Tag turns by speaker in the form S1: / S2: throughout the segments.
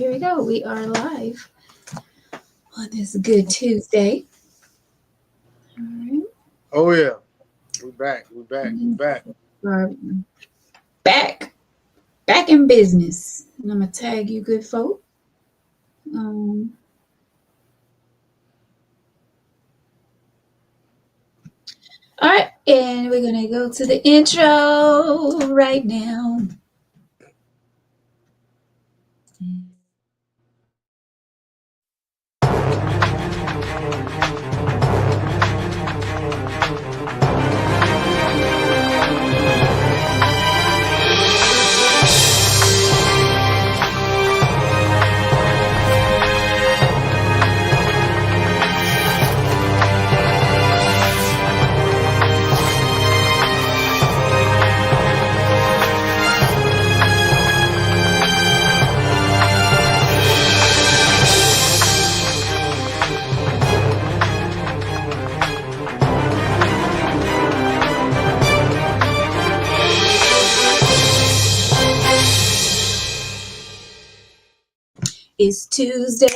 S1: here we go. We are live on this good Tuesday. All right.
S2: Oh yeah, we back. We back. We back.
S1: We're back in business. And I'm gonna tag you, good folk. Um, all right, and we're gonna go to the intro right now. It's Tuesday.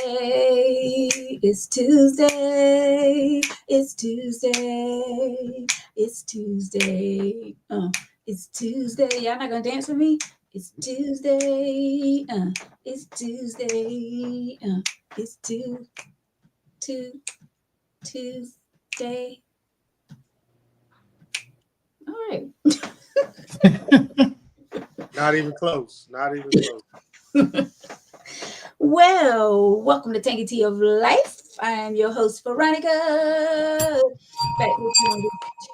S1: It's Tuesday. It's Tuesday. It's Tuesday. It's Tuesday. Y'all not gonna dance with me? It's Tuesday. It's Tuesday. It's Tuesday. All right.
S2: Not even close. Not even close.
S1: Well, welcome to Tangy Tea of Life. I am your host, Veronica. Back with you on this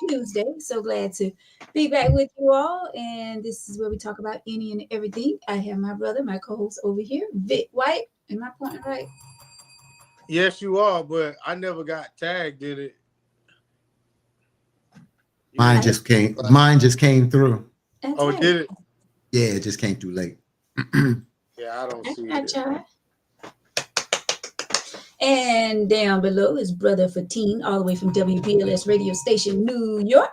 S1: Tuesday. So glad to be back with you all. And this is where we talk about any and everything. I have my brother, my co-host over here, Vic White. Am I pointing right?
S2: Yes, you are, but I never got tagged in it.
S3: Mine just came through.
S1: That's
S2: Oh,
S1: right.
S2: did it?
S3: Yeah, it just came through late.
S2: Yeah, I don't see
S1: I
S2: it.
S1: tried. And down below is Brother Fatine, all the way from WPLS radio station, New York.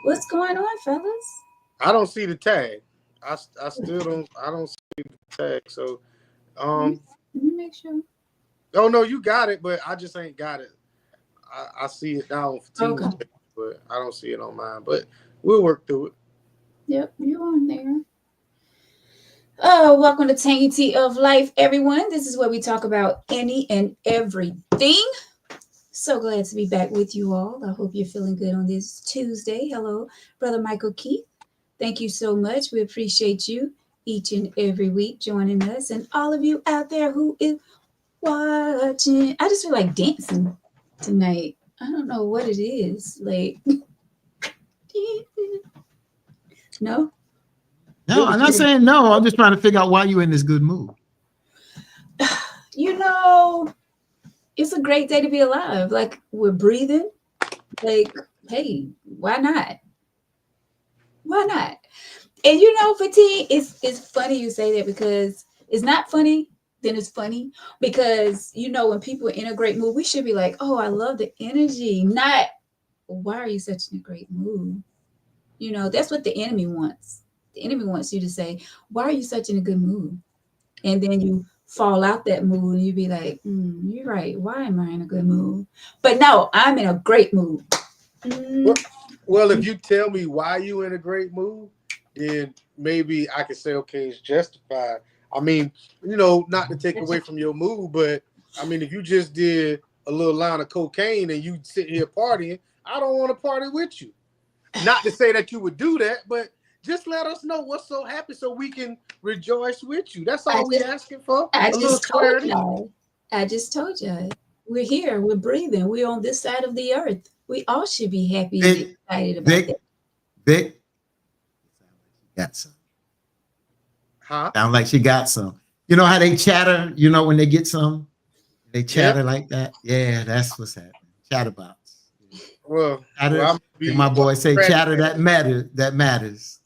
S1: What's going on, fellas?
S2: I don't see the tag. I still don't. I don't see the tag. So,
S1: Let me make sure.
S2: oh no, you got it, but I just ain't got it. I see it down for Tina's
S1: Okay.
S2: page, but I don't see it on mine. But we'll work through it.
S1: Yep, you're on there. Oh, welcome to Tangy Tea of Life, everyone. This is where we talk about any and everything. So glad to be back with you all. I hope you're feeling good on this Tuesday. Hello, Brother Michael Keith. Thank you so much. We appreciate you each and every week joining us, and all of you out there who is watching. I just feel like dancing tonight. I don't know what it is. Like, no?
S3: No, I'm not saying no. I'm just trying to figure out why you're in this good mood.
S1: You know, it's a great day to be alive. Like, we're breathing. Like, hey, why not? Why not? And you know, Fatigue, it's funny you say that, because it's not funny, then it's funny. Because, you know, when people are in a great mood, we should be like, oh, I love the energy. Not, why are you such in a great mood? You know, that's what the enemy wants. The enemy wants you to say, why are you such in a good mood? And then you fall out that mood and you be like, you're right. Why am I in a good mood? But no, I'm in a great mood.
S2: Well, if you tell me why you in a great mood, then maybe I can say, okay, it's justified. I mean, you know, not to take away from your mood, but I mean, if you just did a little line of cocaine and you sit here partying, I don't want to party with you. Not to say that you would do that, but just let us know what's so happy so we can rejoice with you. That's all we're asking for.
S1: I
S2: A little
S1: just told
S2: clarity.
S1: y'all. I just told y'all. We're here. We're breathing. We're on this side of the earth. We all should be happy and excited about that.
S3: Vic, got some.
S2: Huh?
S3: Sound like she got some. You know how they chatter? You know when they get some, they chatter like that. Yeah, that's what's happening. Chatterbox.
S2: Well,
S3: my boy say chatter that matters. That matters.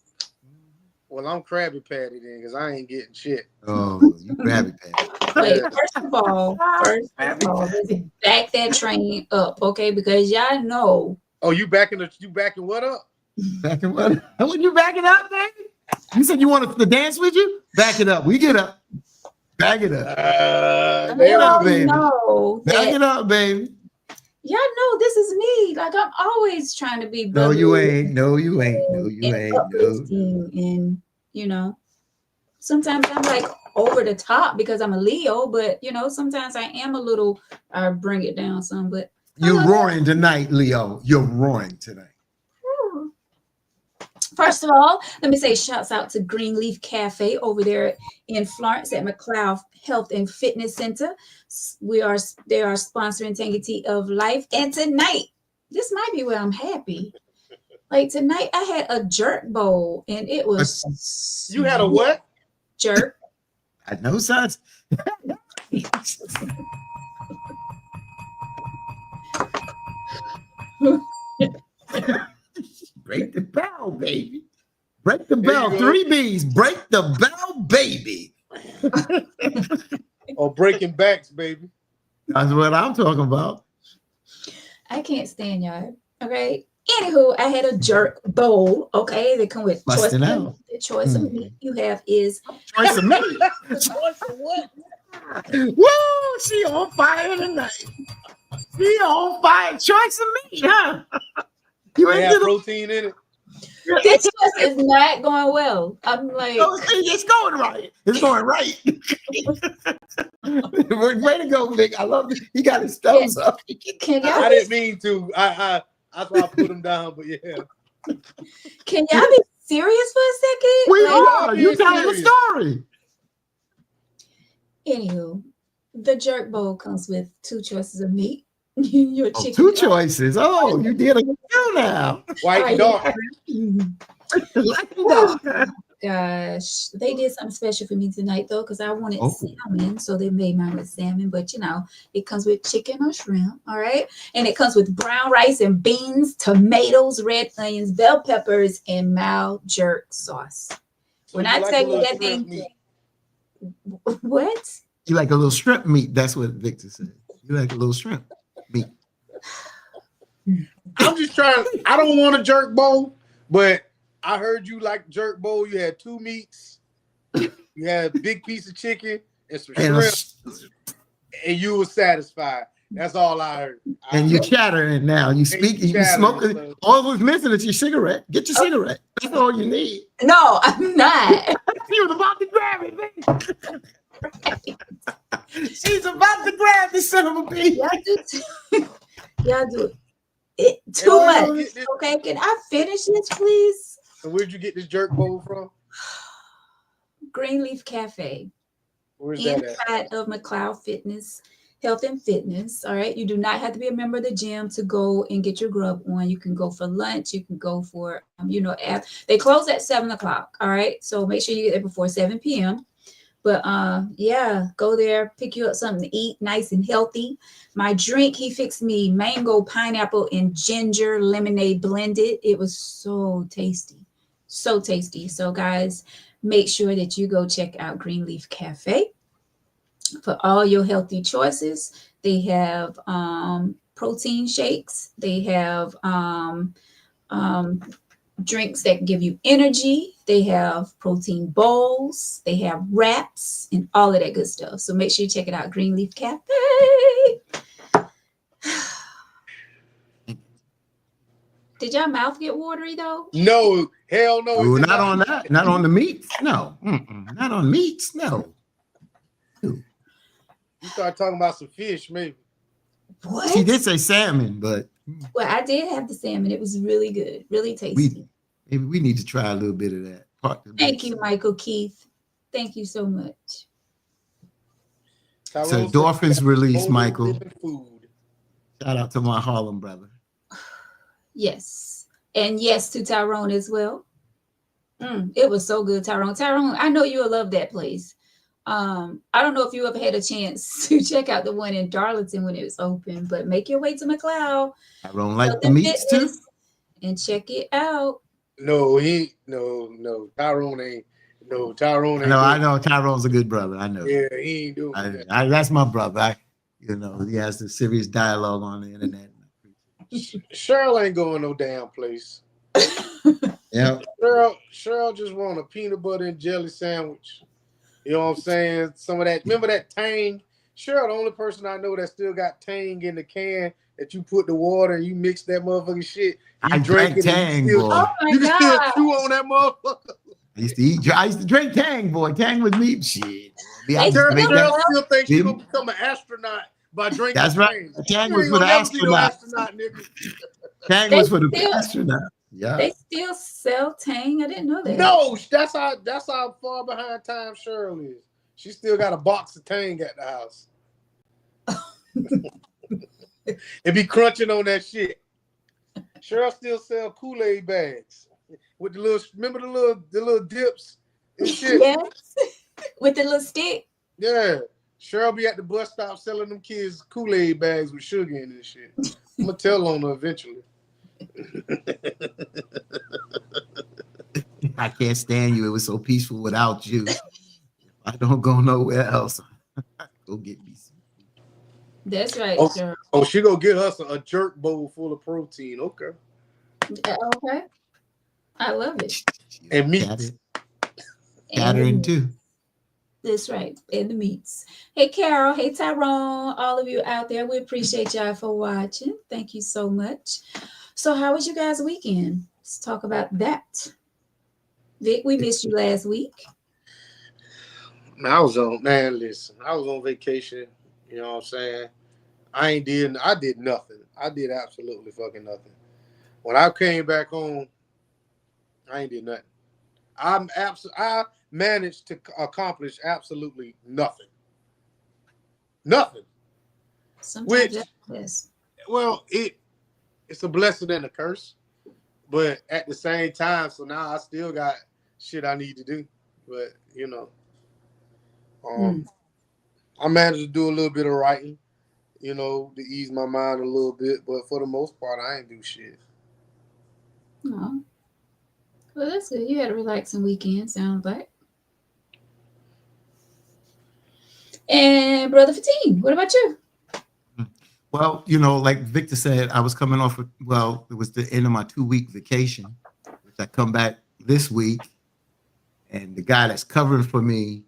S2: Well, I'm Krabby Patty then, because I ain't getting shit.
S3: Oh, you Krabby Patty.
S1: Wait, first of all, let's back that train up, okay? Because y'all know.
S2: Oh, you backing what up?
S3: Backing what? What you backing up, baby? You said you wanted to dance with you? Back it up. We get up. Back it up.
S2: They
S3: Y'all
S2: are,
S3: baby.
S1: know
S3: Back
S1: that
S3: it up, baby.
S1: y'all know this is me. Like I'm always trying to be
S3: No, you
S1: bubbly
S3: ain't. No, you ain't. No, you
S1: and
S3: ain't. No.
S1: uplifting, and sometimes I'm like over the top because I'm a Leo, but sometimes I am a little. I bring it down some, but
S3: You're roaring tonight, Leo. You're roaring tonight.
S1: first of all, let me say shouts out to Greenleaf Cafe over there in Florence at McLeod Health and Fitness Center. They are sponsoring Tangy Tea of Life. And tonight, this might be where I'm happy. Like tonight, I had a jerk bowl and it was
S2: You had a what?
S1: jerk.
S3: I know, son. Break the bell, baby. Break the
S2: There
S3: bell.
S2: you go.
S3: 3 B's. Break the bell, baby.
S2: Or breaking backs, baby.
S3: That's what I'm talking about.
S1: I can't stand y'all. Okay. Anywho, I had a jerk bowl. Okay, they come with choice.
S3: Busting out.
S1: The choice of meat you have is
S3: Choice of meat.
S2: Choice of what?
S3: Woo! She on fire tonight. She on fire. Choice of meat, huh? You
S2: They
S3: ain't
S2: have
S3: get a
S2: protein in it.
S1: this choice is not going well. I'm like,
S3: Oh, see, it's going right. It's going right. Way to go, Vic. I love it. He got his thumbs up.
S1: can y'all
S2: I
S1: be,
S2: didn't mean to. That's why I put him down. But yeah,
S1: can y'all be serious for a second?
S3: We
S1: Like,
S3: are. You
S2: being
S3: telling the
S2: serious.
S3: story.
S1: anywho, the jerk bowl comes with 2 choices of meat. Your
S3: Oh,
S1: chicken.
S3: 2 choices. Oh, you did a good now.
S2: white and dark.
S1: Oh, gosh, they did something special for me tonight though, because I wanted
S3: Oh.
S1: salmon, so they made mine with salmon. But it comes with chicken or shrimp, all right, and it comes with brown rice and beans, tomatoes, red onions, bell peppers, and mild jerk sauce.
S2: So
S1: When
S2: you
S1: I
S2: like
S1: tell
S2: a
S1: you
S2: little
S1: that
S2: shrimp
S1: thing,
S2: meat.
S1: what?
S3: You like a little shrimp meat. That's what Victor said. You like a little shrimp meat.
S2: I'm just trying. I don't want a jerk bowl, but I heard you like jerk bowl. You had 2 meats. You had a big piece of chicken and some
S3: And,
S2: shrimp, and you were satisfied. That's all I heard.
S3: and you chattering now. You speaking. You
S2: chattering,
S3: smoking.
S2: so-
S3: All was missing is your cigarette. Get your cigarette. That's all you need.
S1: No, I'm not.
S3: She was about to grab it, man. She's about to grab the son of a bitch.
S1: Y'all do it too
S2: And where'd you
S1: much.
S2: get this-
S1: Okay, can I finish this, please?
S2: And where'd you get this jerk bowl from?
S1: Greenleaf Cafe.
S2: Where's that at?
S1: Inside of McLeod Fitness, Health and Fitness. All right. You do not have to be a member of the gym to go and get your grub on. You can go for lunch. You can go for, they close at 7:00. All right. So make sure you get there before 7 p.m. But yeah, go there, pick you up something to eat, nice and healthy. My drink, he fixed me mango, pineapple, and ginger lemonade blended. It was so tasty. So tasty. So guys, make sure that you go check out Greenleaf Cafe for all your healthy choices. They have protein shakes. They have drinks that give you energy. They have protein bowls. They have wraps and all of that good stuff. So make sure you check it out, Greenleaf Cafe. Did your mouth get watery though?
S2: No, hell no.
S3: Ooh,
S2: it did
S3: not on that. Not on the meats. No. Not on meats. No.
S2: You start talking about some fish, maybe.
S1: What?
S3: She did say salmon, but
S1: Well, I did have the salmon. It was really good, really tasty.
S3: maybe we need to try a little bit of that.
S1: Thank you, Michael Keith. Thank you so much.
S3: So
S2: Tyrone
S3: endorphins
S2: said,
S3: release,
S2: "Total
S3: Michael.
S2: living food."
S3: Shout out to my Harlem brother.
S1: Yes. And yes to Tyrone as well. It was so good, Tyrone. Tyrone, I know you'll love that place. I don't know if you ever had a chance to check out the one in Darlington when it was open, but make your way to McLeod.
S3: I don't like
S1: Health
S3: the
S1: and
S3: meats too.
S1: Fitness, and check it out.
S2: No, Tyrone ain't. No, Tyrone ain't.
S3: No, I
S2: doing
S3: know Tyrone's a good brother. I know.
S2: it. Yeah, he ain't doing that.
S3: That's my brother. He has the serious dialogue on the internet.
S2: Cheryl ain't going no damn place.
S3: Yeah.
S2: Cheryl just want a peanut butter and jelly sandwich. You know what I'm saying? Some of that. Remember that Tang? Cheryl, the only person I know that still got Tang in the can that you put the water and you mix that motherfucking shit. You
S3: I
S2: drink
S3: drank
S2: it and
S3: Tang,
S2: you,
S3: boy.
S1: Oh my
S2: you can still
S1: God.
S2: chew on that motherfucker.
S3: I used to drink Tang, boy. Tang with me. Shit.
S1: They
S3: I used to
S1: still
S3: make
S2: Cheryl
S3: that.
S2: still thinks she's
S3: Yeah.
S2: gonna become an astronaut by drinking
S3: That's right.
S2: Tang.
S3: Tang
S2: You
S3: was
S2: ain't
S3: for the
S2: gonna never be no
S3: astronaut.
S2: astronaut, nigga.
S3: Tang
S1: They
S3: was for the
S1: still-
S3: astronaut. Yeah.
S1: They still sell Tang. I didn't know that.
S2: No, that's how far behind time Cheryl is. She still got a box of Tang at the house. And be crunching on that shit. Cheryl still sell Kool-Aid bags with the little. Remember the little dips and shit.
S1: Yes. With the little stick.
S2: Yeah, Cheryl be at the bus stop selling them kids Kool-Aid bags with sugar in it and shit. I'm gonna tell on her eventually.
S3: I can't stand you. It was so peaceful without you. I don't go nowhere else. Go get me some.
S1: That's right,
S2: Oh.
S1: Cheryl.
S2: Oh, she gonna get us a jerk bowl full of protein. Okay.
S1: Okay. I love it.
S2: And meat.
S3: Scattering too.
S1: That's right. And the meats. Hey, Carol. Hey, Tyrone. All of you out there. We appreciate y'all for watching. Thank you so much. So, how was you guys' weekend? Let's talk about that. Vic, we missed you last week.
S2: Man, I was on vacation. You know what I'm saying? I did nothing. I did absolutely fucking nothing. When I came back home, I ain't did nothing. I managed to accomplish absolutely nothing. Nothing.
S1: Sometimes that's
S2: Well, it's a blessing and a curse. But at the same time, so now I still got shit I need to do. But I managed to do a little bit of writing, to ease my mind a little bit. But for the most part, I ain't do shit.
S1: Oh. Well, that's good. You had a relaxing weekend, sounds like. And Brother Fatine, what about you?
S3: Well, like Victor said, I was coming off it was the end of my 2-week vacation, which I come back this week. And the guy that's covering for me,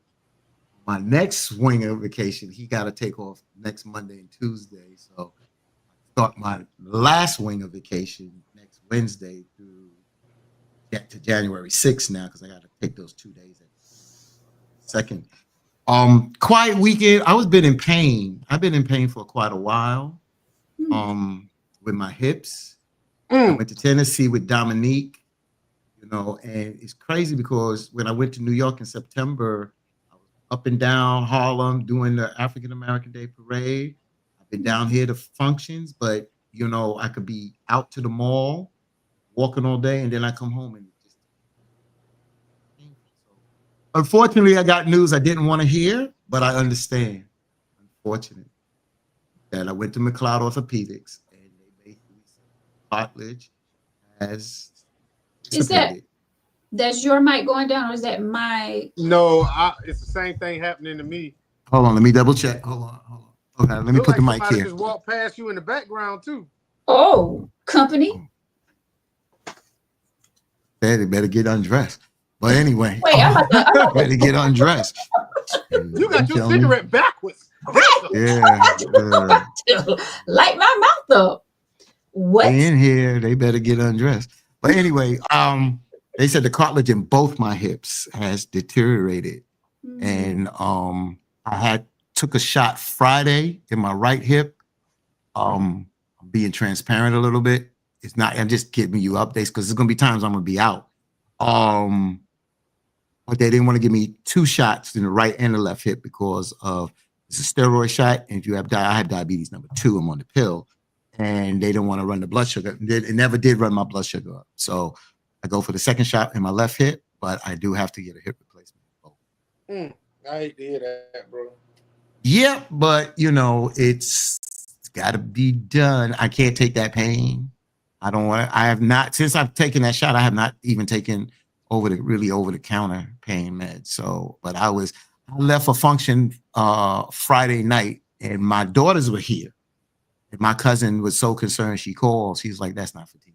S3: my next swing of vacation, he got to take off next Monday and Tuesday. So I start my last wing of vacation next Wednesday to January 6th now, because I got to take those 2 days at second. Quiet weekend. I've been in pain for quite a while. With my hips. I went to Tennessee with Dominique, and it's crazy because when I went to New York in September, I was up and down Harlem doing the African American Day Parade. I've been down here to functions, but I could be out to the mall, walking all day, and then I come home and just. Unfortunately, I got news I didn't want to hear, but I understand. Unfortunate that I went to McLeod Orthopedics and they basically said cartilage has dissipated.
S1: That's your mic going down, or is that my?
S2: No, it's the same thing happening to me.
S3: Hold on, let me double check. Hold on. Okay, let me put the mic here.
S2: Just walk past you in the background too.
S1: Oh, company.
S3: They better get undressed. But anyway,
S1: Wait, I'm about to
S3: better get undressed.
S2: You got your cigarette backwards.
S3: Yeah.
S1: light my mouth up. What?
S3: They in here, they better get undressed. But anyway, they said the cartilage in both my hips has deteriorated. And I took a shot Friday in my right hip. I'm being transparent a little bit. I'm just giving you updates because there's gonna be times I'm gonna be out. But they didn't want to give me 2 shots in the right and the left hip because of it's a steroid shot. And if you have I have diabetes number 2, I'm on the pill. And they don't want to run the blood sugar. It never did run my blood sugar up. So I go for the second shot in my left hip, but I do have to get a hip replacement.
S2: I hate to hear that, bro.
S3: Yeah, but it's got to be done. I can't take that pain. I don't want to. I have not, since I've taken that shot, I have not even taken over the counter pain meds. So, but I left for function Friday night, and my daughters were here. And my cousin was so concerned. She called. She's like, "That's not fatigue.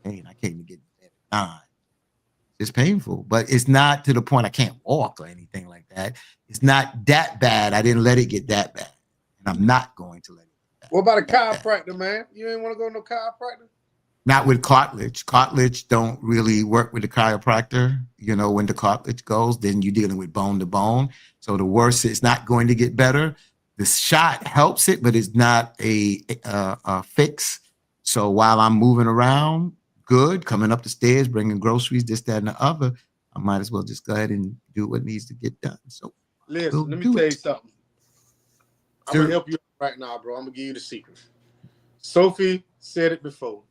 S3: I can't even get in bed." not. It's painful, but it's not to the point I can't walk or anything like that. It's not that bad. I didn't let it get that bad, and I'm not going to let it get that
S2: What about a
S3: bad.
S2: chiropractor, man? You ain't want to go to no chiropractor?
S3: Not with cartilage. Cartilage don't really work with the chiropractor. You know, when the cartilage goes, then you're dealing with bone to bone. So the worse, it's not going to get better. The shot helps it, but it's not a fix. So while I'm moving around, good, coming up the stairs, bringing groceries, this, that, and the other, I might as well just go ahead and do what needs to get done. So
S2: Listen,
S3: we'll
S2: let me
S3: do
S2: tell you
S3: it.
S2: something. I'm
S3: Sure.
S2: gonna help you right now, bro. I'm gonna give you the secret. Sophie said it before.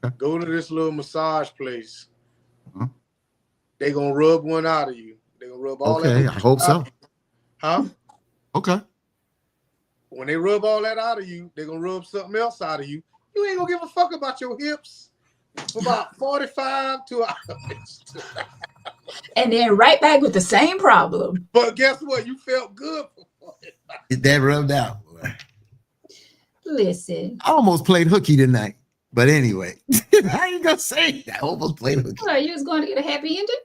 S3: Okay.
S2: Go to this little massage place.
S3: Uh-huh.
S2: They gonna rub one out of you. They gonna rub all
S3: Okay,
S2: that.
S3: I hope so.
S2: Huh?
S3: Okay.
S2: When they rub all that out of you, they're gonna rub something else out of you. You ain't gonna give a fuck about your hips for about 45 to hours.
S1: And then right back with the same problem.
S2: But guess what? You felt good for 45.
S3: Get that rubbed out. Boy.
S1: Listen,
S3: I almost played hooky tonight. But anyway, I ain't gonna say that. I almost played hooky.
S1: what, you was going to get a happy ending?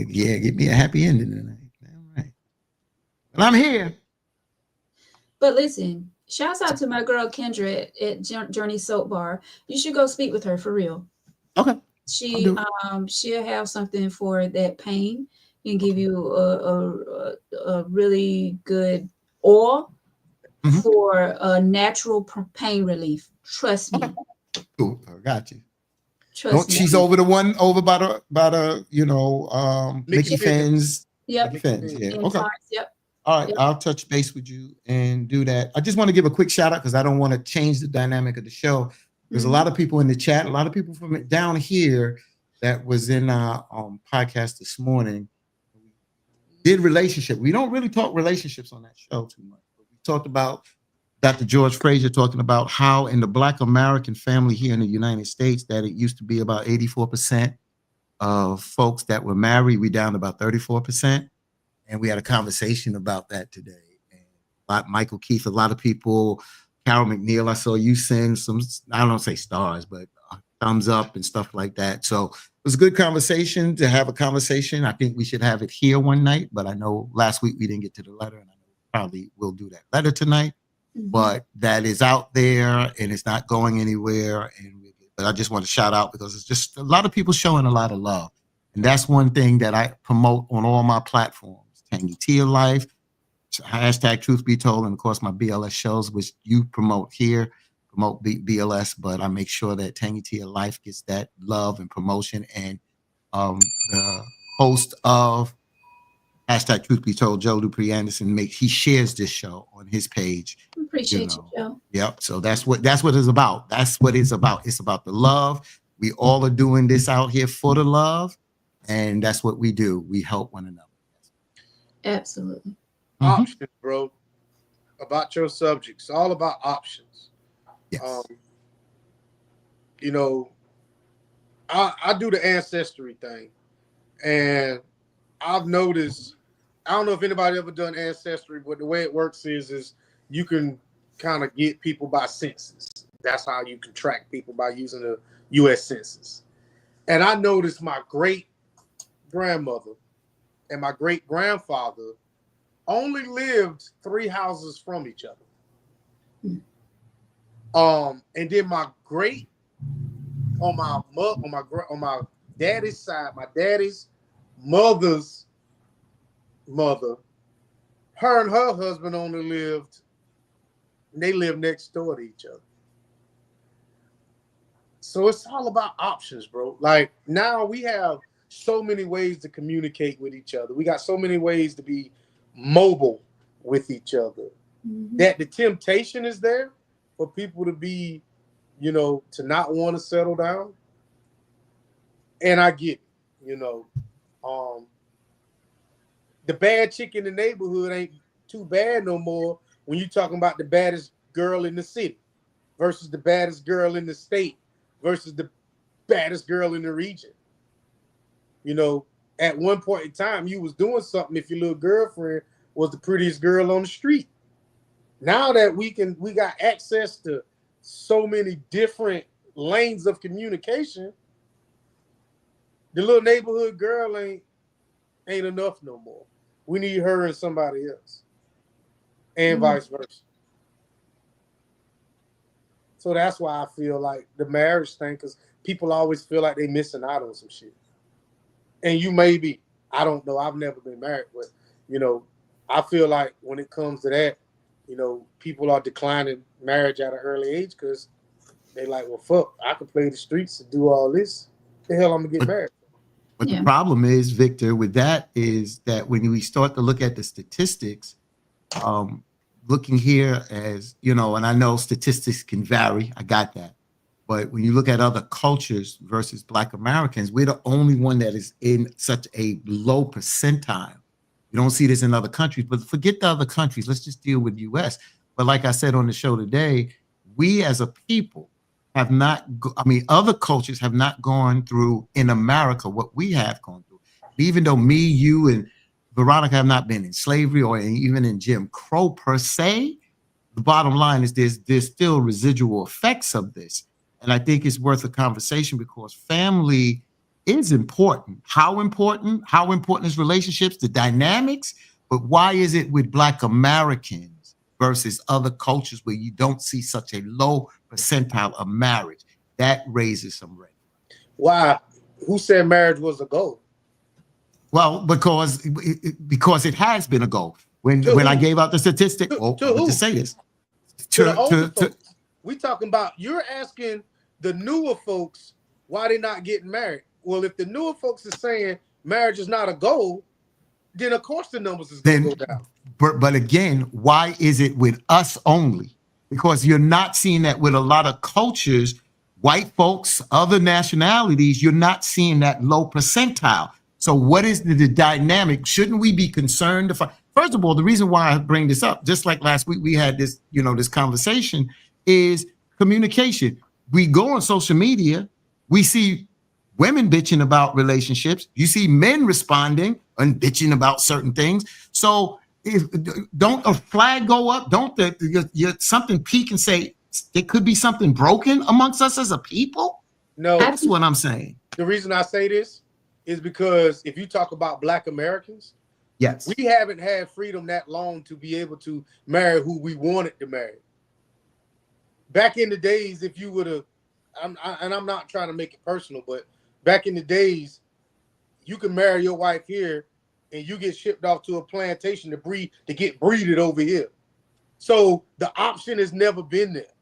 S3: Yeah, get me a happy ending tonight. All right. But I'm here.
S1: But listen, shouts out to my girl Kendra at Journey Soap Bar. You should go speak with her for real.
S3: Okay.
S1: She'll have something for that pain and give you a really good oil for natural pain relief. Trust me.
S3: Okay. Cool. I got you.
S1: Trust me.
S3: She's over the one over by the Mickey Fins.
S1: Yep.
S3: Mickey Fins. Yeah.
S1: In
S3: Okay.
S1: Torrance, yep.
S3: All right,
S1: Yep.
S3: I'll touch base with you and do that. I just want to give a quick shout out because I don't want to change the dynamic of the show. There's a lot of people in the chat, a lot of people from down here that was in our podcast this morning. Did relationship. We don't really talk relationships on that show too much. But we talked about Dr. George Fraser talking about how in the Black American family here in the United States that it used to be about 84% of folks that were married. We down to about 34%. And we had a conversation about that today. And Michael Keith, a lot of people, Carol McNeil, I saw you send some, I don't say stars, but thumbs up and stuff like that. So it was a good conversation to have a conversation. I think we should have it here one night, but I know last week we didn't get to the letter, and I know probably we'll do that letter tonight. But that is out there and it's not going anywhere. But I just want to shout out because it's just a lot of people showing a lot of love. And that's one thing that I promote on all my platforms. Tangy Tea of Life, hashtag Truth Be Told, and of course my BLS shows, which you promote here, promote BLS, but I make sure that Tangy Tea of Life gets that love and promotion. And the host of hashtag Truth Be Told, Joe Dupree Anderson, he shares this show on his page.
S1: Appreciate you, Joe.
S3: Yep. So that's what it's about. That's what it's about. It's about the love. We all are doing this out here for the love, and that's what we do. We help one another.
S1: Absolutely.
S2: Options, bro. About your subjects. It's all about options.
S3: Yes.
S2: I do the ancestry thing, and I've noticed. I don't know if anybody ever done ancestry, but the way it works is you can kind of get people by census. That's how you can track people, by using the U.S. Census. And I noticed my great grandmother and my great grandfather only lived 3 houses from each other. And then my great on my daddy's side, my daddy's mother's mother, her and her husband only lived next door to each other. So it's all about options, bro. Like now we have so many ways to communicate with each other. We got so many ways to be mobile with each other that the temptation is there for people to be, to not want to settle down. And I get it, the bad chick in the neighborhood ain't too bad no more when you're talking about the baddest girl in the city versus the baddest girl in the state versus the baddest girl in the region. At one point in time, you was doing something if your little girlfriend was the prettiest girl on the street. Now that we got access to so many different lanes of communication, the little neighborhood girl ain't enough no more. We need her and somebody else, and vice versa. So that's why I feel like the marriage thing, because people always feel like they missing out on some shit. And you may be. I don't know. I've never been married, but I feel like when it comes to that, people are declining marriage at an early age because they like, well, fuck, I can play the streets and do all this. The hell I'm gonna get married.
S3: But the problem is, Victor, with that is that when we start to look at the statistics, looking here as, and I know statistics can vary, I got that. But when you look at other cultures versus Black Americans, we're the only one that is in such a low percentile. You don't see this in other countries, but forget the other countries. Let's just deal with US. But like I said on the show today, we as a people have not, other cultures have not gone through in America what we have gone through. Even though me, you, and Veronica have not been in slavery or even in Jim Crow per se, the bottom line is there's still residual effects of this. And I think it's worth a conversation because family is important. How important? How important is relationships, the dynamics? But why is it with Black Americans versus other cultures where you don't see such a low percentile of marriage? That raises some red flags.
S2: Why? Who said marriage was a goal?
S3: Well, because it has been a goal. When I gave out the statistic, to say this,
S2: to the older folks. We talking about, you're asking the newer folks why they not getting married. Well, if the newer folks are saying marriage is not a goal, then of course the numbers is going to go down.
S3: But again, why is it with us only? Because you're not seeing that with a lot of cultures, white folks, other nationalities, you're not seeing that low percentile. So what is the dynamic? Shouldn't we be concerned? First of all, the reason why I bring this up, just like last week we had this, this conversation, is communication. We go on social media, we see women bitching about relationships. You see men responding and bitching about certain things. So don't a flag go up? Don't something peak and say there could be something broken amongst us as a people?
S2: No,
S3: that's what I'm saying.
S2: The reason I say this is because if you talk about Black Americans,
S3: yes,
S2: we haven't had freedom that long to be able to marry who we wanted to marry. Back in the days, if you would have, and I'm not trying to make it personal, but back in the days, you can marry your wife here and you get shipped off to a plantation to get breeded over here. So the option has never been there.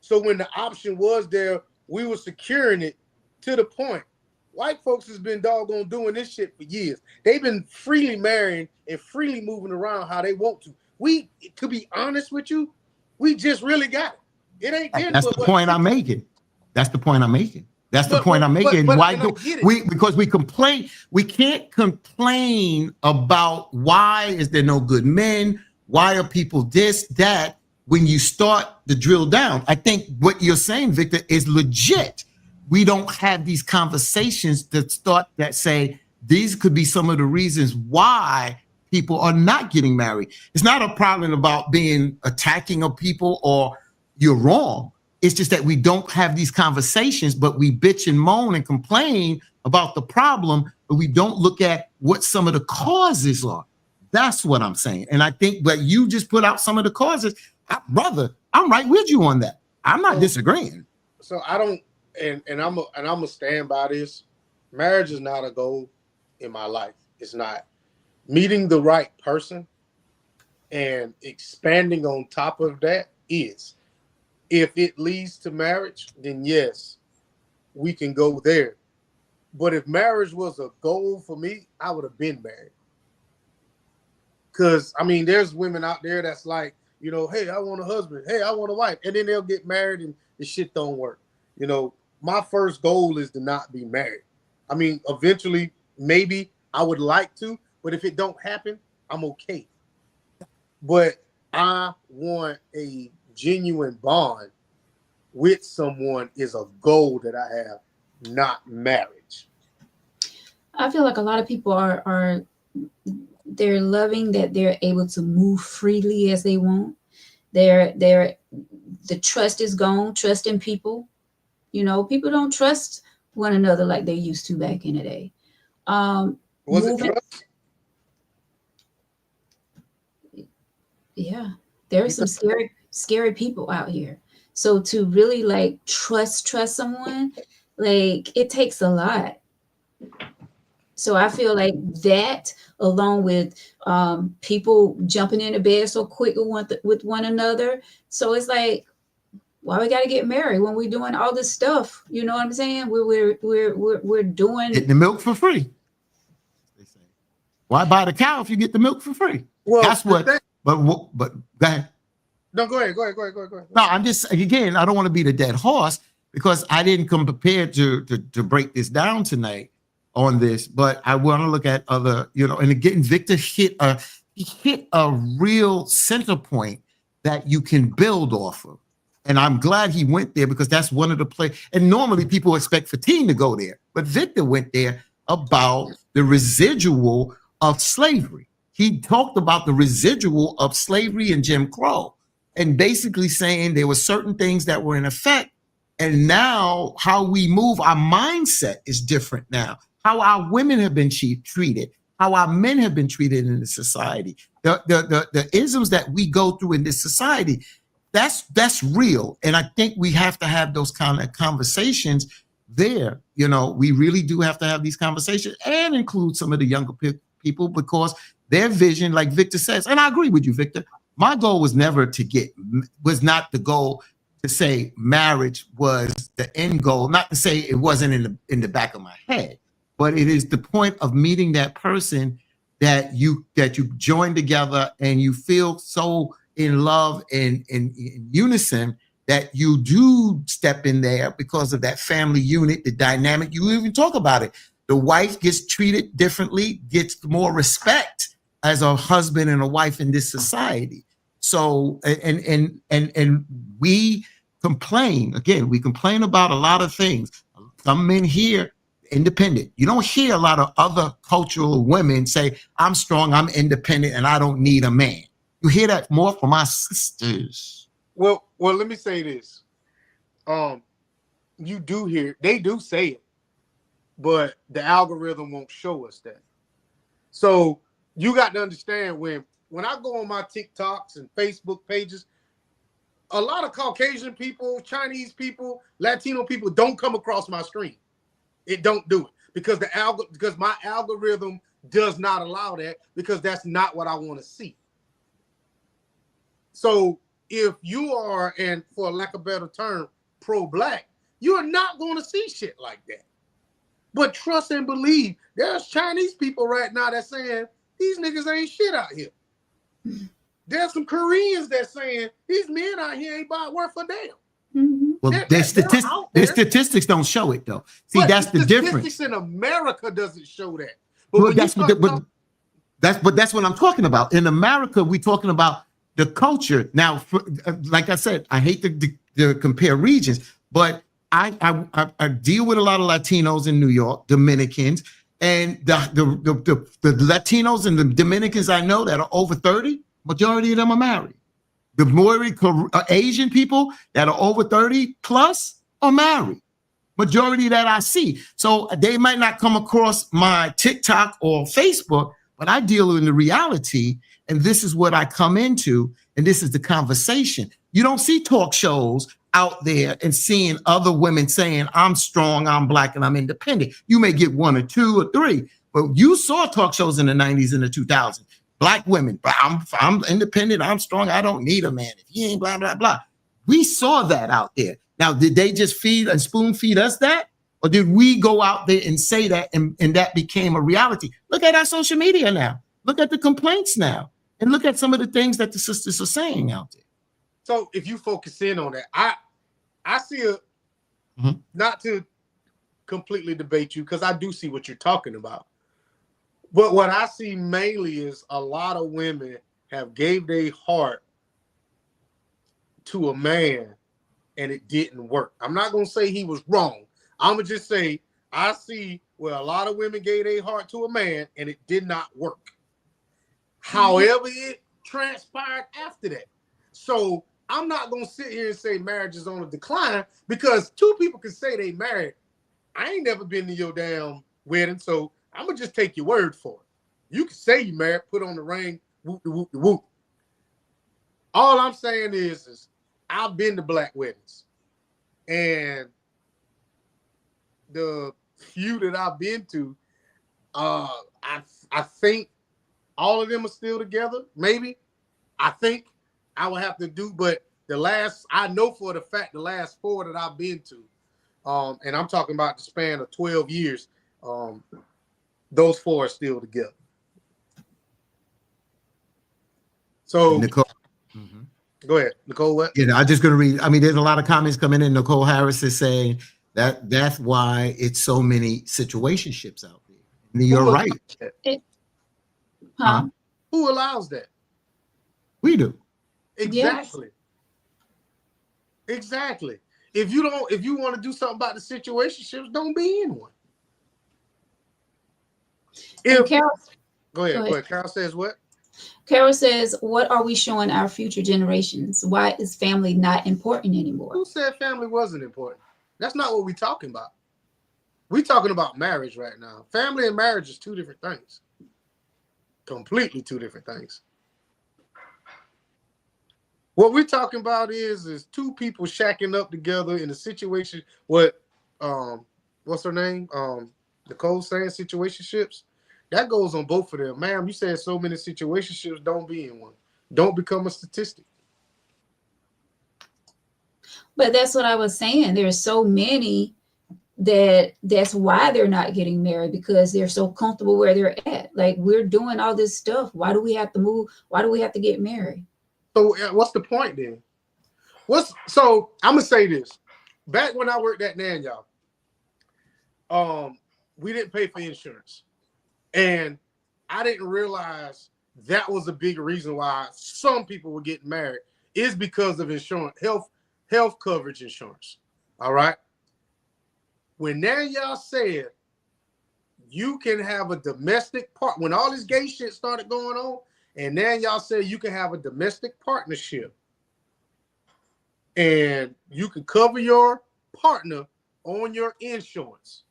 S2: So when the option was there, we were securing it to the point. White folks has been doggone doing this shit for years. They've been freely marrying and freely moving around how they want to. We, to be honest with you, we just really got it. It ain't been.
S3: That's the point I'm making. That's the point I'm making. That's the point I'm making. Why do we? Because we complain. We can't complain about why is there no good men? Why are people this, that? When you start to drill down, I think what you're saying, Victor, is legit. We don't have these conversations that say these could be some of the reasons why people are not getting married. It's not a problem about being attacking of people or you're wrong. It's just that we don't have these conversations, but we bitch and moan and complain about the problem, but we don't look at what some of the causes are. That's what I'm saying. And I think that you just put out some of the causes. Brother, I'm right with you on that. I'm not disagreeing.
S2: So I don't, and I'm gonna stand by this. Marriage is not a goal in my life. It's not. Meeting the right person and expanding on top of that is. If it leads to marriage, then yes, we can go there. But if marriage was a goal for me, I would have been married. Because, there's women out there that's like, hey, I want a husband. Hey, I want a wife. And then they'll get married and the shit don't work. My first goal is to not be married. Eventually, maybe I would like to, but if it don't happen, I'm okay. But I want a genuine bond with someone is a goal that I have, not marriage.
S1: I feel like a lot of people are they're loving that they're able to move freely as they want. The trust is gone, trust in people. People don't trust one another like they used to back in the day.
S2: Was it
S1: Moving,
S2: trust?
S1: yeah, there are some scary people out here. So to really like trust someone, like it takes a lot. So I feel like that, along with people jumping into bed so quick with one another. So it's like, why we got to get married when we're doing all this stuff? You know what I'm saying? We're doing.
S3: Getting the milk for free. They say, why buy the cow if you get the milk for free?
S2: Well,
S3: That's what. But go ahead.
S2: No, go ahead.
S3: No, I'm just, again, I don't want to be the dead horse because I didn't come prepared to break this down tonight on this, but I want to look at other, and again, Victor hit a real center point that you can build off of. And I'm glad he went there because that's one of the play. And normally people expect Fatin to go there, but Victor went there about the residual of slavery. He talked about the residual of slavery and Jim Crow, and basically saying there were certain things that were in effect. And now how we move, our mindset is different now. How our women have been treated, how our men have been treated in this society, the isms that we go through in this society, that's real. And I think we have to have those kind of conversations there. We really do have to have these conversations and include some of the younger people because their vision, like Victor says, and I agree with you, Victor, my goal was not the goal to say marriage was the end goal, not to say it wasn't in the back of my head, but it is the point of meeting that person that you join together and you feel so in love and in unison that you do step in there because of that family unit, the dynamic. You even talk about it. The wife gets treated differently, gets more respect as a husband and a wife in this society. So, and we complain, again, we complain about a lot of things. Some men here, independent. You don't hear a lot of other cultural women say, I'm strong, I'm independent, and I don't need a man. You hear that more from our sisters.
S2: Well, let me say this. You do hear, they do say it, but the algorithm won't show us that. So you got to understand when I go on my TikToks and Facebook pages, a lot of Caucasian people, Chinese people, Latino people don't come across my screen. It don't do it because because my algorithm does not allow that because that's not what I want to see. So if you are, and for lack of a better term, pro-black, you are not going to see shit like that. But trust and believe, there's Chinese people right now that's saying these niggas ain't shit out here. There's some Koreans that's saying these men out here ain't worth a damn.
S1: Mm-hmm.
S3: Well, their statistics don't show it though. See, but that's the difference.
S2: Statistics in America doesn't show that.
S3: But that's what I'm talking about. In America, we're talking about the culture. Now, like I said, I hate to compare regions, but I deal with a lot of Latinos in New York, Dominicans, and the Latinos and the Dominicans I know that are over 30, majority of them are married. The more Asian people that are over 30 plus are married. Majority that I see. So they might not come across my TikTok or Facebook, but I deal in the reality, and this is what I come into, and this is the conversation. You don't see talk shows out there and seeing other women saying, I'm strong, I'm black, and I'm independent. You may get one or two or three, but you saw talk shows in the 90s and the 2000s. Black women, I'm independent, I'm strong, I don't need a man. If he ain't blah, blah, blah. We saw that out there. Now, did they just feed and spoon feed us that? Or did we go out there and say that and that became a reality? Look at our social media now. Look at the complaints now. And look at some of the things that the sisters are saying out there.
S2: So if you focus in on that, I see not to completely debate you, because I do see what you're talking about. But what I see mainly is a lot of women have gave their heart to a man and it didn't work. I'm not going to say he was wrong. I'm going to just say I see where a lot of women gave their heart to a man and it did not work. However, it transpired after that. So I'm not going to sit here and say marriage is on a decline, because two people can say they married I ain't never been to your damn wedding, so I'm gonna just take your word for it. You can say you married, put on the ring, whoop de whoop de whoop. All I'm saying is I've been to black weddings, and the few that I've been to, I think all of them are still together. Maybe I think I will have to do, but I know for the fact the last 4 that I've been to, and I'm talking about the span of 12 years, those 4 are still together. So
S3: Nicole.
S2: Go ahead, Nicole. What?
S3: Yeah, I'm just going to read. I mean, there's a lot of comments coming in. Nicole Harris is saying that's why it's so many situationships out there. And you're right.
S1: Huh?
S2: Who allows that?
S3: We do.
S2: Exactly. Yes. Exactly. If you want to do something about the situationships, don't be in one.
S1: Carol,
S2: go ahead. Carol says what?
S1: Carol says, what are we showing our future generations? Why is family not important anymore?
S2: Who said family wasn't important? That's not what we're talking about. We're talking about marriage right now. Family and marriage is 2 different things. Completely 2 different things. What we're talking about is 2 people shacking up together in a situation. What's her name? Nicole saying situationships. That goes on both of them. Ma'am, you said so many situationships, don't be in one. Don't become a statistic.
S1: But that's what I was saying. There's so many that's why they're not getting married, because they're so comfortable where they're at. Like, we're doing all this stuff. Why do we have to move? Why do we have to get married?
S2: So what's the point then? So I'm gonna say this. Back when I worked at Nan, y'all, we didn't pay for insurance. And I didn't realize that was a big reason why some people were getting married, is because of insurance, health coverage insurance. All right. When Nan y'all said you can have a domestic part, when all this gay shit started going on, and Nan y'all said you can have a domestic partnership and you can cover your partner on your insurance.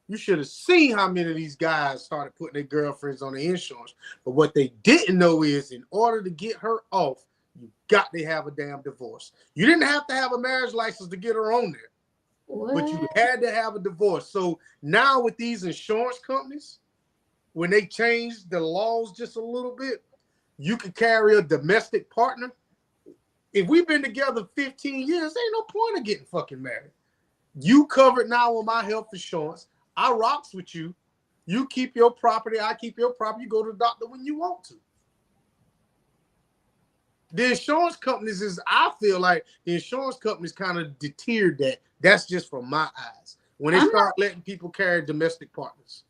S2: You should have seen how many of these guys started putting their girlfriends on the insurance. But what they didn't know is, in order to get her off, you got to have a damn divorce. You didn't have to have a marriage license to get her on there. What? But you had to have a divorce. So now with these insurance companies, when they changed the laws just a little bit, you can carry a domestic partner. If we've been together 15 years, ain't no point of getting fucking married. You covered now with my health insurance. I rocks with you. You keep your property. I keep your property. You go to the doctor when you want to. The insurance companies I feel like the insurance companies kind of deterred that. That's just from my eyes. When they start letting people carry domestic partners.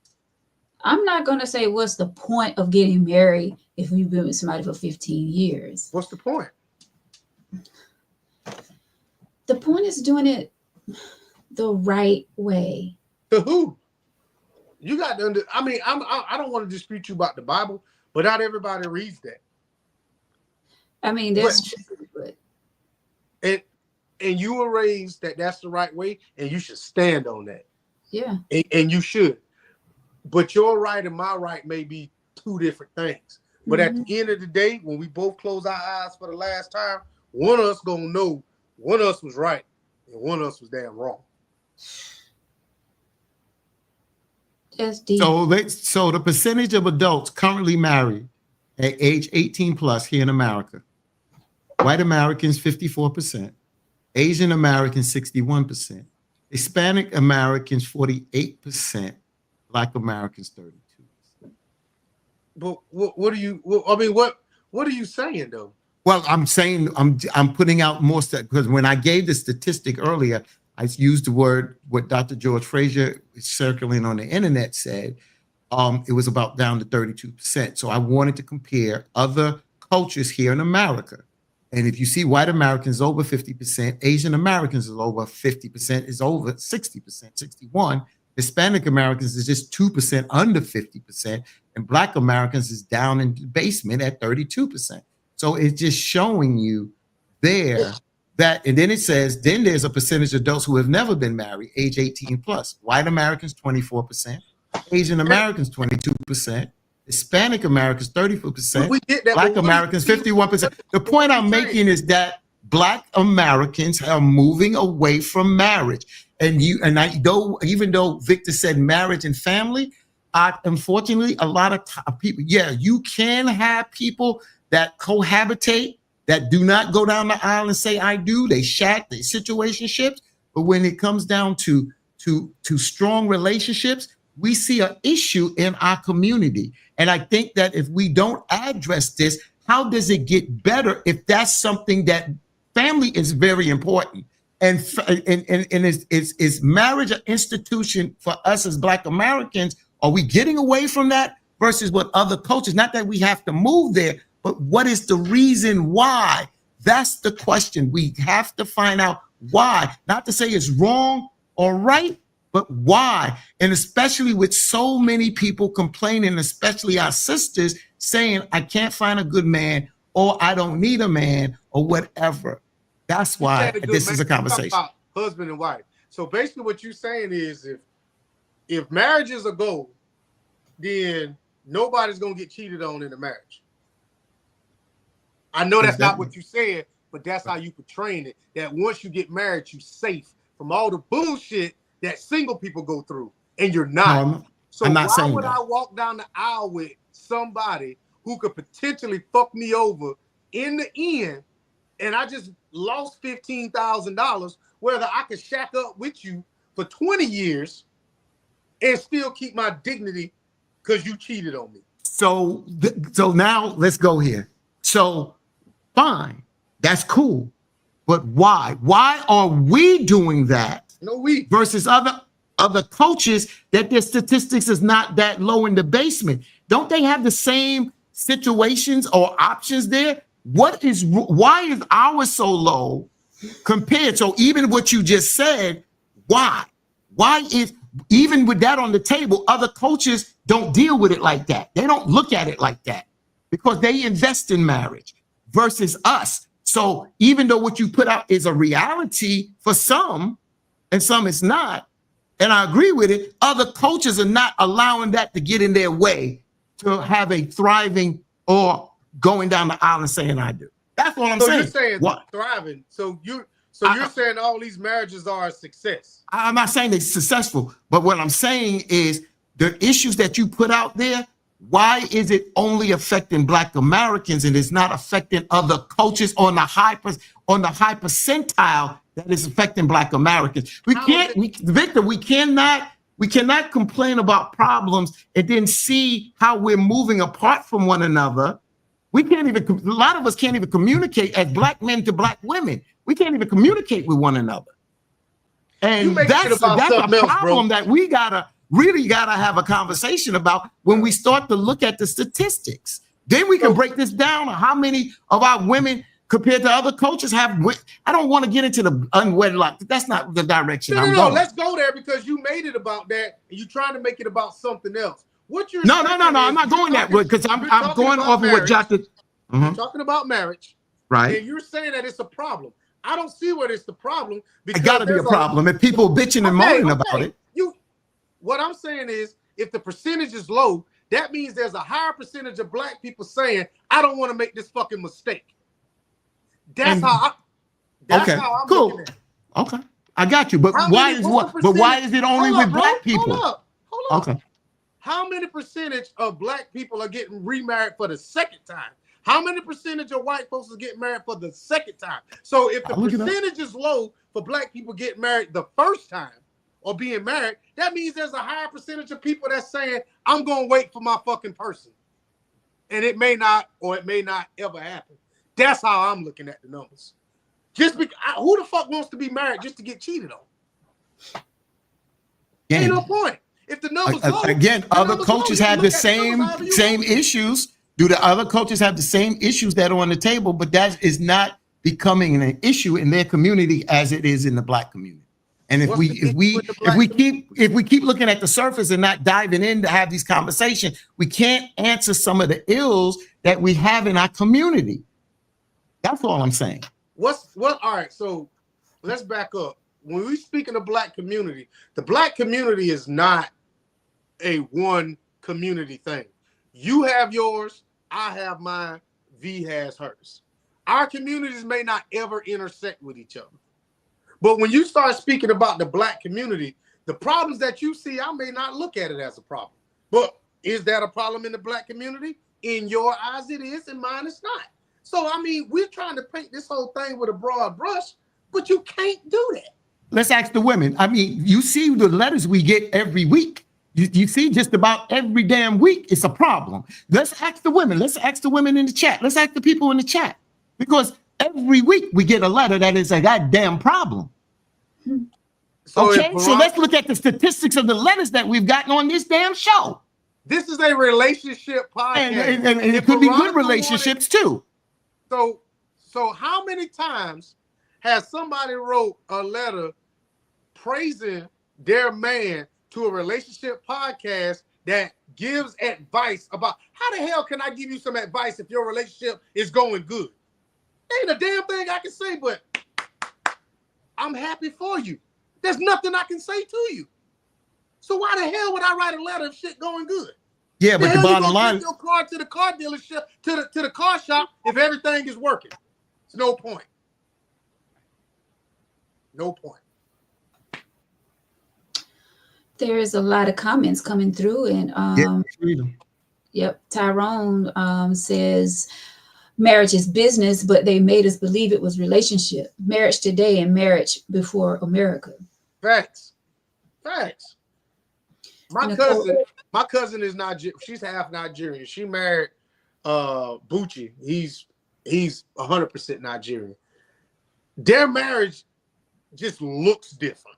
S1: I'm not going to say what's the point of getting married if we've been with somebody for 15 years.
S2: What's the point?
S1: The point is doing it the right way.
S2: To who? You got to I don't want to dispute you about the Bible, but not everybody reads that.
S1: I mean, that's true. But
S2: and you were raised that's the right way, and you should stand on that.
S1: Yeah.
S2: And you should. But your right and my right may be 2 different things. But at the end of the day, when we both close our eyes for the last time, one of us gonna know one of us was right and one of us was damn wrong.
S1: That's deep.
S3: So the percentage of adults currently married at age 18 plus here in America: white Americans 54%, Asian Americans 61%, Hispanic Americans 48%, Black Americans 32%.
S2: But what are you saying though?
S3: Well, I'm saying I'm putting out more stuff, because when I gave the statistic earlier, I used the word what Dr. George Fraser is circling on the internet said. It was about down to 32%. So I wanted to compare other cultures here in America. And if you see white Americans over 50%, Asian Americans is over 50%, is over 60%, 61%. Hispanic Americans is just 2% under 50%. And Black Americans is down in the basement at 32%. So it's just showing you there that, and then it says, then there's a percentage of adults who have never been married, age 18 plus. White Americans, 24%. Asian Americans, 22%. Hispanic Americans, 34%.
S2: We get that,
S3: Black
S2: but
S3: Americans, 51%. The point I'm making is that Black Americans are moving away from marriage. And even though Victor said marriage and family, unfortunately, a lot of people, you can have people that cohabitate, that do not go down the aisle and say I do. They shack, they situationships. But when it comes down to strong relationships, we see an issue in our community. And I think that if we don't address this, how does it get better if that's something that family is very important? And is marriage an institution for us as Black Americans? Are we getting away from that versus what other cultures? Not that we have to move there, but what is the reason why? That's the question. We have to find out why. Not to say it's wrong or right, but why? And especially with so many people complaining, especially our sisters, saying, I can't find a good man, or I don't need a man, or whatever. That's why this is a conversation.
S2: About husband and wife. So basically what you're saying is if marriage is a goal, then nobody's going to get cheated on in a marriage. I know that's not what you said, but that's how you portraying it. That once you get married, you're safe from all the bullshit that single people go through, and you're not.
S3: No,
S2: so
S3: I'm not
S2: why
S3: saying
S2: would
S3: that.
S2: I walk down the aisle with somebody who could potentially fuck me over in the end, and I just lost $15,000, whether I could shack up with you for 20 years and still keep my dignity because you cheated on me?
S3: So now let's go here. So fine, that's cool, but why? Why are we doing that?
S2: No, we
S3: versus other coaches that their statistics is not that low in the basement. Don't they have the same situations or options there? Why is ours so low compared? So even what you just said, why is, even with that on the table, other coaches don't deal with it like that. They don't look at it like that because they invest in marriage versus us. So even though what you put out is a reality for some, and some it's not, and I agree with it, other coaches are not allowing that to get in their way to have a thriving or going down the aisle and saying I do. That's what I'm saying.
S2: You're saying
S3: what?
S2: Thriving. So you're saying all these marriages are a success.
S3: I'm not saying they're successful, but what I'm saying is the issues that you put out there, why is it only affecting Black Americans and it's not affecting other coaches on the high percentile that is affecting Black Americans? Victor, we cannot complain about problems and then see how we're moving apart from one another. A lot of us can't even communicate as Black men to Black women. We can't even communicate with one another. And that's a problem that we really gotta have a conversation about when we start to look at the statistics. Then we can break this down on how many of our women compared to other coaches have. I don't want to get into the unwedlock. That's not the direction I'm going.
S2: Let's go there because you made it about that and you're trying to make it about something else.
S3: No, I'm not going that way because I'm going off of what Joshua.
S2: You're talking about marriage,
S3: right?
S2: And you're saying that it's a problem. I don't see where it's the problem.
S3: It got to be a problem if people bitching and moaning about it.
S2: What I'm saying is, if the percentage is low, that means there's a higher percentage of Black people saying, "I don't want to make this fucking mistake." That's how I'm looking at it.
S3: Okay, I got you. But why is it only with Black people?
S2: Hold up.
S3: Okay.
S2: How many percentage of Black people are getting remarried for the second time? How many percentage of white folks are getting married for the second time? So if the percentage is low for Black people getting married the first time or being married, that means there's a higher percentage of people that's saying, I'm going to wait for my fucking person. And it may not ever happen. That's how I'm looking at the numbers. Just because, who the fuck wants to be married just to get cheated on? Ain't no point. If the numbers low,
S3: again, other coaches have the same issues. Do the other coaches have the same issues that are on the table? But that is not becoming an issue in their community as it is in the Black community. And if we keep looking at the surface and not diving in to have these conversations, we can't answer some of the ills that we have in our community. That's all I'm saying.
S2: All right, so let's back up. When we speak in the black community, the black community is not a one community thing. You have yours, I have mine, V has hers. Our communities may not ever intersect with each other. But when you start speaking about the black community, the problems that you see, I may not look at it as a problem. But is that a problem in the black community? In your eyes, it is. In mine, it's not. So, I mean, we're trying to paint this whole thing with a broad brush, but you can't do that.
S3: Let's ask the women. I mean, you see the letters we get every week. You see just about every damn week, it's a problem. Let's ask the women. Let's ask the women in the chat. Let's ask the people in the chat. Because every week we get a letter that is a goddamn problem.
S2: So
S3: okay, so let's look at the statistics of the letters that we've gotten on this damn show.
S2: This is a relationship podcast.
S3: And it could be good relationships too.
S2: So how many times has somebody wrote a letter praising their man to a relationship podcast that gives advice about how the hell can I give you some advice if your relationship is going good? Ain't a damn thing I can say, but I'm happy for you. There's nothing I can say to you. So why the hell would I write a letter if shit going good?
S3: Yeah, but the bottom line,
S2: take your car to the car dealership, to the car shop if everything is working. It's no point. No point.
S1: There's a lot of comments coming through, and yep, Tyrone says marriage is business, but they made us believe it was relationship. Marriage today and marriage before America.
S2: Facts. My cousin is Nigerian. She's half Nigerian. She married Bucci. He's 100% Nigerian. Their marriage just looks different.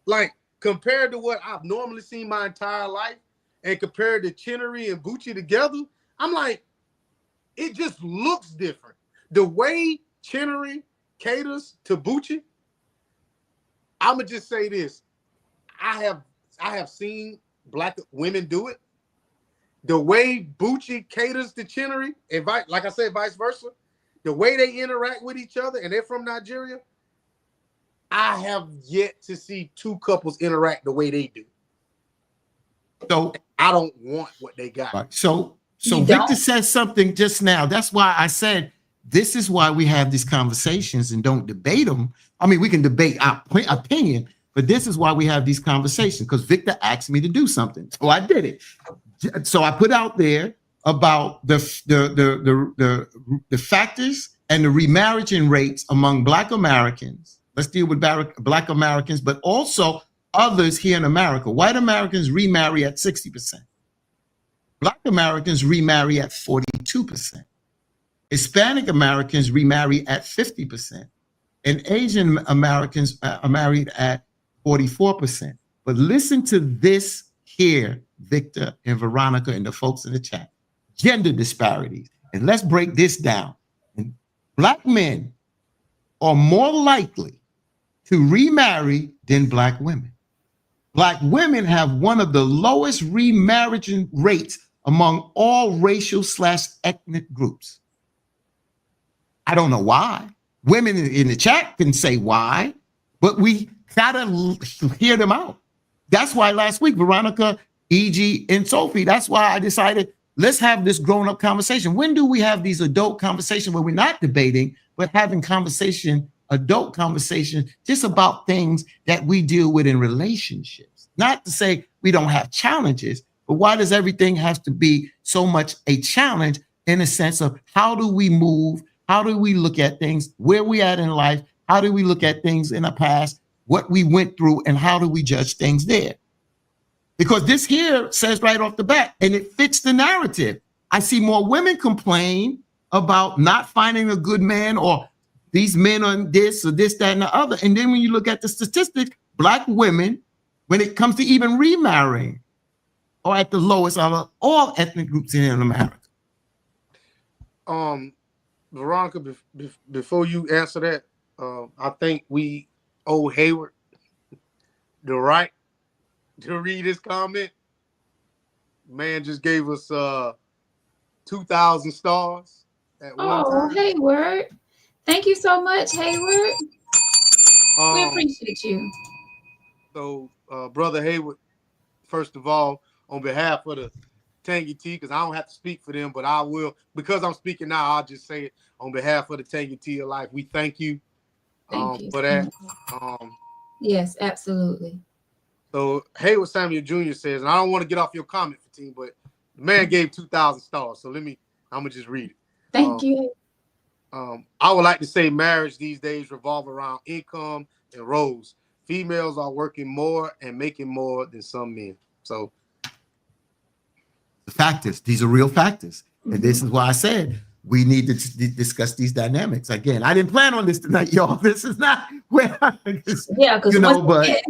S2: Like, compared to what I've normally seen my entire life, and compared to Chinnery and Bucci together, I'm like, it just looks different. The way Chinnery caters to Bucci, I'ma just say this. I have seen black women do it. The way Bucci caters to Chinnery, and like I said, vice versa, the way they interact with each other, and they're from Nigeria, I have yet to see two couples interact the way they do.
S3: So
S2: I don't want what they got.
S3: Right. So Victor said something just now. That's why I said this is why we have these conversations and don't debate them. I mean, we can debate our opinion, but this is why we have these conversations, because Victor asked me to do something. So I did it. So I put out there about the factors and the remarriaging rates among Black Americans. Let's deal with Black Americans, but also others here in America. White Americans remarry at 60%. Black Americans remarry at 42%. Hispanic Americans remarry at 50%. And Asian Americans are married at 44%. But listen to this here, Victor and Veronica and the folks in the chat. Gender disparities. And let's break this down. And Black men are more likely to remarry than Black women. Black women have one of the lowest remarriage rates among all racial/ethnic groups. I don't know why. Women in the chat can say why, but we gotta hear them out. That's why last week, Veronica, E.G., and Sophie, that's why I decided, let's have this grown-up conversation. When do we have these adult conversations where we're not debating, but having adult conversation just about things that we deal with in relationships? Not to say we don't have challenges, but why does everything have to be so much a challenge in a sense of how do we move? How do we look at things? Where we at in life? How do we look at things in the past? What we went through and how do we judge things there? Because this here says right off the bat, and it fits the narrative. I see more women complain about not finding a good man, or these men on this or this, that, and the other. And then when you look at the statistics, Black women, when it comes to even remarrying, are at the lowest out of all ethnic groups in America.
S2: Veronica, before you answer that, I think we owe Hayward the right to read his comment. Man just gave us 2,000 stars at one time.
S1: Hayward. Thank you so much, Hayward. We
S2: Um,
S1: appreciate you.
S2: so Brother Hayward, first of all, on behalf of the Tangy Tea, because I don't have to speak for them, but I will, because I'm speaking now, I'll just say it on behalf of the Tangy Tea of Life. We thank you
S1: Thank you.
S2: for that.
S1: Yes, absolutely.
S2: So Hayward Samuel Jr. says, and I don't want to get off your comment, team, but the man gave 2,000 stars. So I'm gonna just read it.
S1: Thank you.
S2: I would like to say marriage these days revolve around income and roles. Females are working more and making more than some men. So
S3: the factors, these are real factors. And this is why I said we need to discuss these dynamics. Again, I didn't plan on this tonight, y'all. This is not where because
S1: because
S3: but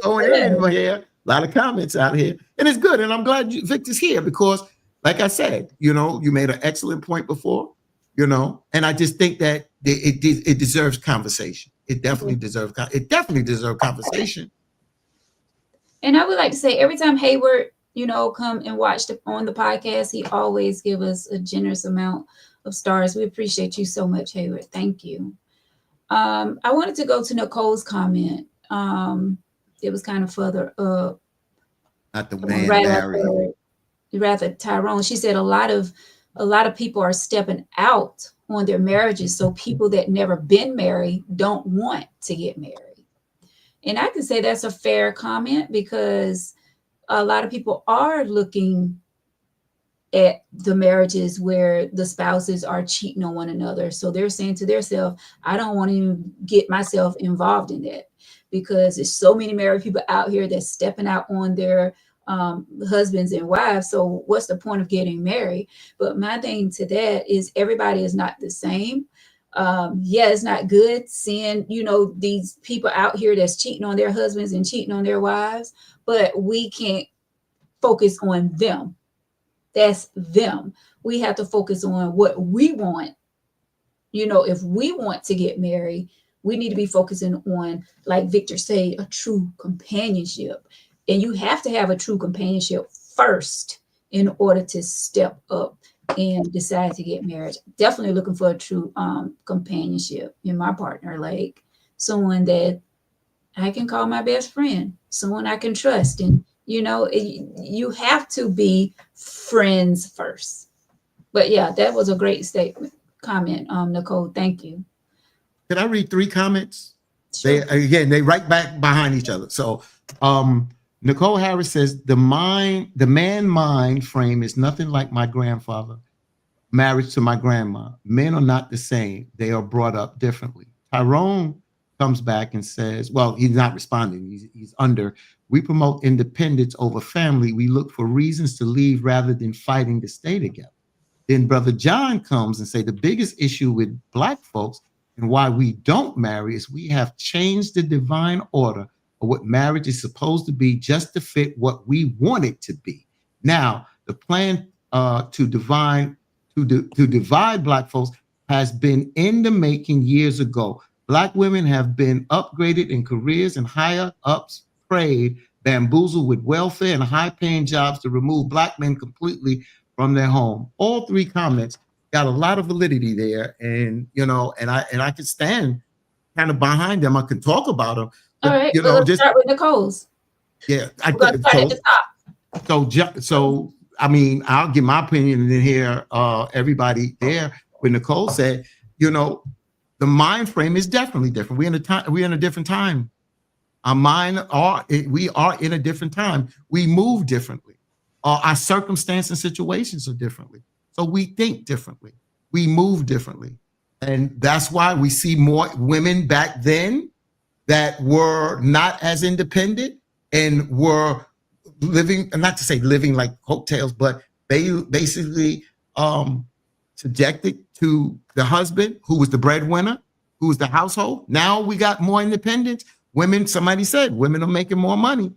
S3: going in here, a lot of comments out here. And it's good. And I'm glad Victor's here because, like I said, you made an excellent point before, and I just think that it deserves conversation. It definitely deserves conversation.
S1: And I would like to say every time Hayward, come and watch on the podcast, he always give us a generous amount of stars. We appreciate you so much, Hayward. Thank you. I wanted to go to Nicole's comment. It was kind of further up.
S3: Not the man married.
S1: Rather Tyrone. She said a lot of people are stepping out on their marriages. So people that never been married don't want to get married. And I can say that's a fair comment because a lot of people are looking at the marriages where the spouses are cheating on one another. So they're saying to themselves, I don't want to even get myself involved in that because there's so many married people out here that's stepping out on their husbands and wives. So what's the point of getting married? But my thing to that is everybody is not the same. It's not good seeing, these people out here that's cheating on their husbands and cheating on their wives, but we can't focus on them. That's them. We have to focus on what we want. If we want to get married, we need to be focusing on, like Victor said, a true companionship. And you have to have a true companionship first in order to step up and decide to get married. Definitely looking for a true companionship in my partner, like someone that I can call my best friend, someone I can trust. And, you have to be friends first. But yeah, that was a great comment, Nicole. Thank you.
S3: Can I read 3 comments?
S1: Sure.
S3: They right back behind each other. So Nicole Harris says the man mind frame is nothing like my grandfather marriage to my grandma. Men are not the same. They are brought up differently. Tyrone comes back and says, well, he's not responding. He's under. We promote independence over family. We look for reasons to leave rather than fighting to stay together. Then Brother John comes and say the biggest issue with Black folks and why we don't marry is we have changed the divine order of what marriage is supposed to be just to fit what we want it to be. Now, the plan to divide Black folks has been in the making years ago. Black women have been upgraded in careers and higher ups prayed, bamboozled with welfare and high-paying jobs to remove Black men completely from their home. All 3 comments got a lot of validity there, and and I can stand kind of behind them. I can talk about them.
S1: All right, let's start with Nicole's.
S3: Yeah,
S1: we're gonna start at the top.
S3: So I mean, I'll give my opinion and then hear everybody there. When Nicole said, the mind frame is definitely different. We're in a different time. We are in a different time. We move differently. Our circumstances and situations are differently. So we think differently. We move differently. And that's why we see more women back then that were not as independent and were living, not to say living like coattails, but basically subjected to the husband who was the breadwinner, who was the household. Now we got more independence. Women, somebody said, women are making more money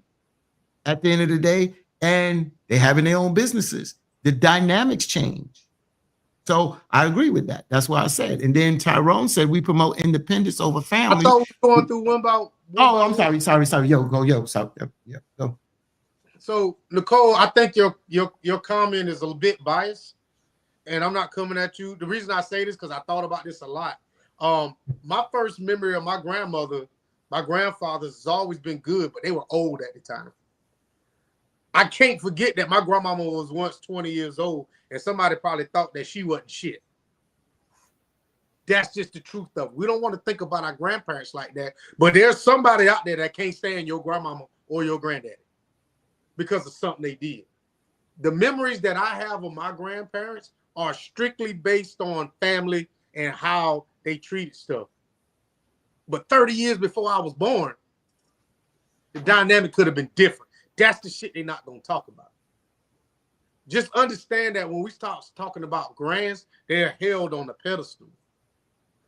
S3: at the end of the day, and they're having their own businesses. The dynamics change. So I agree with that. That's what I said. And then Tyrone said we promote independence over family.
S2: I thought we were going through one by one.
S3: Oh, I'm sorry. Go. So,
S2: So Nicole, I think your comment is a bit biased. and I'm not coming at you. The reason I say this because I thought about this a lot. My first memory of my grandfathers has always been good, but they were old at the time. I can't forget that my grandmama was once 20 years old, and somebody probably thought that she wasn't shit. That's just the truth of it. We don't want to think about our grandparents like that, but there's somebody out there that can't stand your grandmama or your granddaddy because of something they did. The memories that I have of my grandparents are strictly based on family and how they treated stuff. But 30 years before I was born, the dynamic could have been different. That's the shit they're not going to talk about. Just understand that when we start talking about grands, they're held on a pedestal.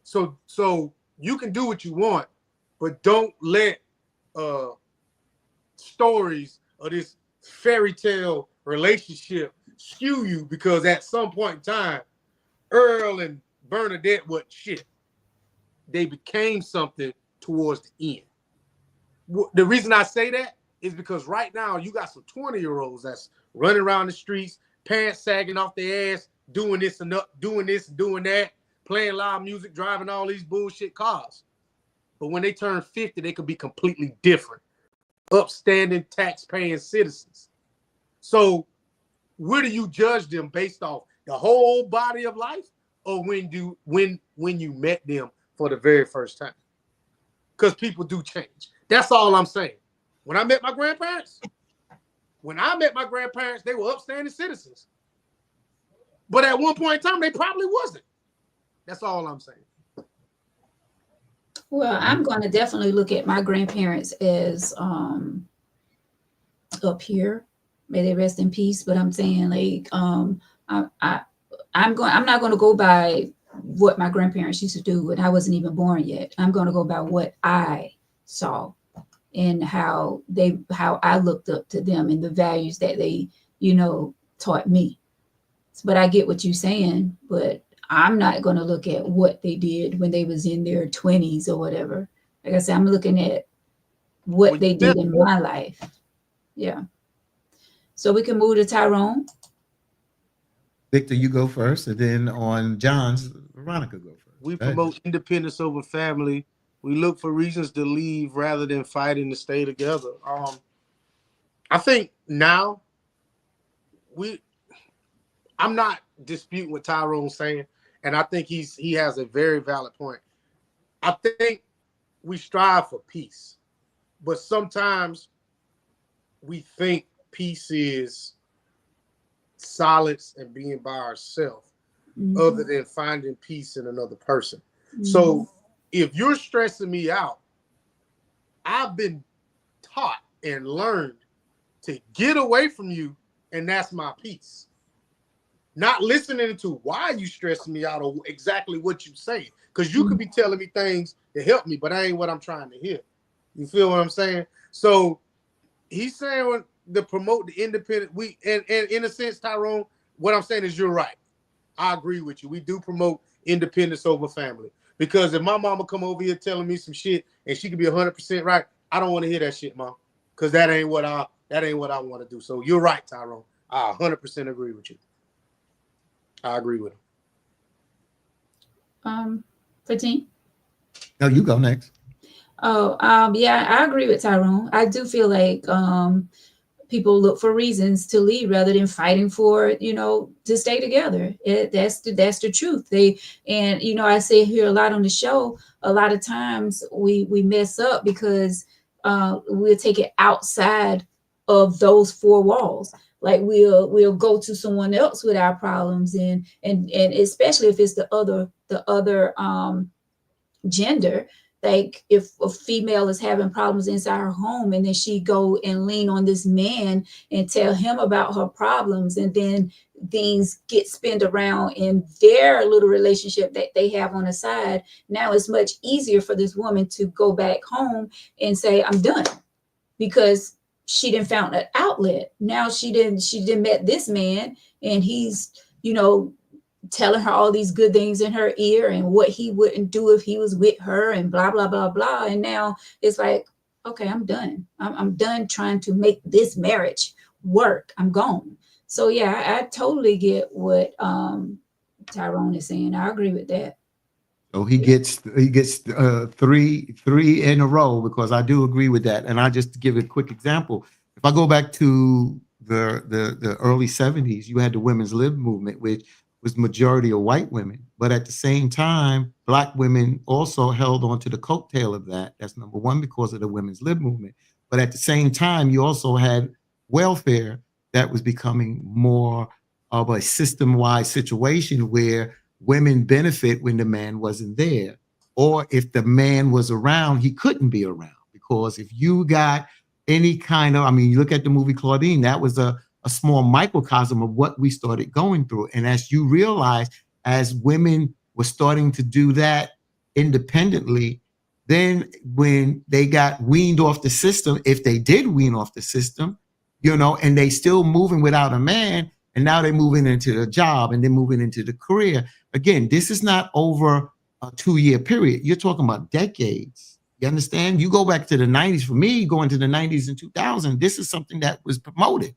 S2: So you can do what you want, but don't let stories of this fairy tale relationship skew you, because at some point in time, Earl and Bernadette wasn't shit. They became something towards the end. The reason I say that is because right now you got some 20-year-olds that's running around the streets, pants sagging off their ass, doing this and doing that, playing loud music, driving all these bullshit cars. But when they turn 50, they could be completely different, upstanding, tax-paying citizens. So where do you judge them based off the whole body of life, or when you met them for the very first time? Because people do change. That's all I'm saying. When I met my grandparents, they were upstanding citizens. But at one point in time, they probably wasn't. That's all I'm saying.
S1: Well, I'm going to definitely look at my grandparents as up here. May they rest in peace. But I'm saying, like, I'm not going to go by what my grandparents used to do when I wasn't even born yet. I'm going to go by what I saw and how I looked up to them and the values that they, taught me. But I get what you're saying, but I'm not going to look at what they did when they was in their 20s or whatever. Like I said, I'm looking at what they did in my life. Yeah. So we can move to Tyrone.
S3: Victor, you go first, and then on John's, Veronica go first.
S2: We promote independence over family. We look for reasons to leave rather than fighting to stay together. I think now I'm not disputing what Tyrone's saying, and I think he has a very valid point. I think we strive for peace, but sometimes we think peace is silence and being by ourselves, other than finding peace in another person. So if you're stressing me out, I've been taught and learned to get away from you, and that's my peace. Not listening to why you stressing me out or exactly what you say, because you could be telling me things to help me, but that ain't what I'm trying to hear. You feel what I'm saying? So he's saying to promote the independent. And in a sense, Tyrone, what I'm saying is you're right. I agree with you. We do promote independence over family, because if my mama come over here telling me some shit and she could be 100% right, I don't want to hear that shit, mom, because that ain't what I want to do. So you're right, Tyrone. I 100% agree with you. I agree with
S1: him. 15.
S3: No, you go next.
S1: Oh, yeah, I agree with Tyrone. I do feel like people look for reasons to leave rather than fighting for, to stay together. That's the truth. I say here a lot on the show, a lot of times we mess up because we'll take it outside of those four walls. Like we'll go to someone else with our problems, and especially if it's the other gender. Like if a female is having problems inside her home, and then she go and lean on this man and tell him about her problems, and then things get spinned around in their little relationship that they have on the side. Now it's much easier for this woman to go back home and say, I'm done, because she didn't found an outlet. Now she didn't met this man, and he's, telling her all these good things in her ear and what he wouldn't do if he was with her and blah, blah, blah, blah. And now it's like, okay, I'm done. I'm done trying to make this marriage work. I'm gone. So yeah, I totally get what Tyrone is saying. I agree with that.
S3: So he gets 3 in a row, because I do agree with that. And I just give a quick example. If I go back to the early 70s, you had the women's lib movement, which was majority of white women. But at the same time, Black women also held on to the coattail of that. That's number one, because of the women's lib movement. But at the same time, you also had welfare that was becoming more of a system-wide situation where women benefit when the man wasn't there. Or if the man was around, he couldn't be around. Because if you got any kind of, I mean, you look at the movie Claudine, that was a small microcosm of what we started going through. And as you realize, as women were starting to do that independently, then when they got weaned off the system, if they did wean off the system, you know, and they still moving without a man, and now they're moving into the job and they're moving into the career. Again, this is not over a 2-year period. You're talking about decades. You understand? You go back to the 90s. For me, going to the 90s and 2000, this is something that was promoted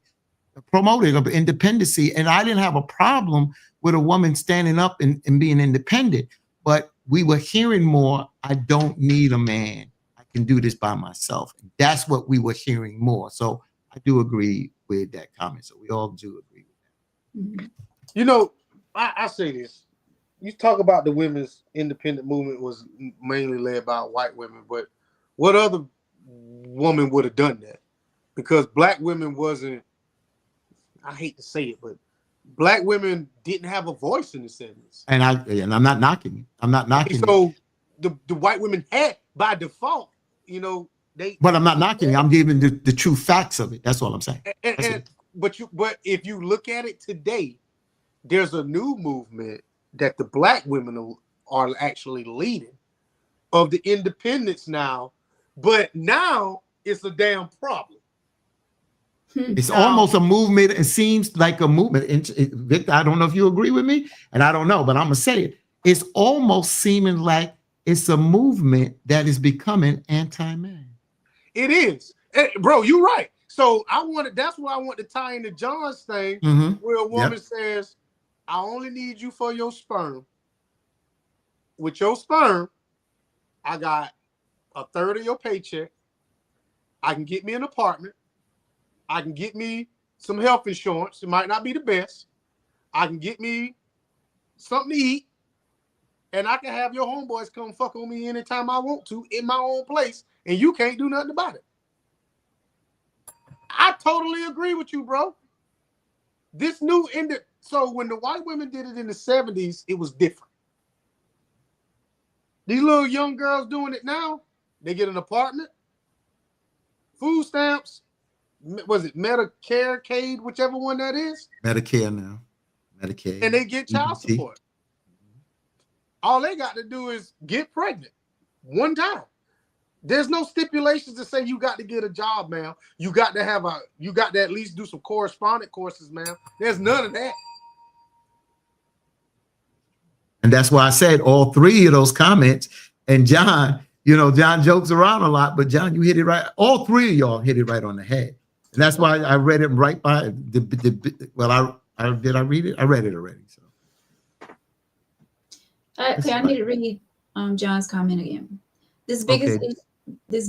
S3: of independency. And I didn't have a problem with a woman standing up and being independent. But we were hearing more, I don't need a man. I can do this by myself. And that's what we were hearing more. So I do agree with that comment. So we all do agree with that.
S2: You know, I say this. You talk about the women's independent movement was mainly led by white women, but what other woman would have done that? Because Black women wasn't, I hate to say it, but Black women didn't have a voice in the 70s.
S3: And I'm not knocking it. I'm not knocking it.
S2: So the white women had, by default, you know,
S3: But I'm not knocking it. I'm giving the true facts of it. That's all I'm saying.
S2: But if you look at it today, there's a new movement that the Black women are actually leading of the independence now, but now it's a damn problem.
S3: It's almost a movement. It seems like a movement. Victor, I don't know if you agree with me, and I don't know, but I'm gonna say it. It's almost seeming like it's a movement that is becoming anti-man.
S2: It is, bro. You're right. So that's why I want to tie into John's thing, where a woman says, I only need you for your sperm. With your sperm, I got a third of your paycheck. I can get me an apartment. I can get me some health insurance. It might not be the best. I can get me something to eat. And I can have your homeboys come fuck on me anytime I want to in my own place. And you can't do nothing about it. I totally agree with you, bro. This new so when the white women did it in the 70s, it was different. These little young girls doing it now, they get an apartment, food stamps, was it Medicare, Cade, whichever one that is?
S3: Medicare now. Medicaid.
S2: And they get child support. All they got to do is get pregnant one time. There's no stipulations to say you got to get a job, man. You got to at least do some correspondent courses, man. There's none of that.
S3: And that's why I said all 3 of those comments. And John, you know, John jokes around a lot, but John, you hit it right. All 3 of y'all hit it right on the head. And that's why I read it right by did I read it? I read it already. So
S1: I need to read John's comment again. This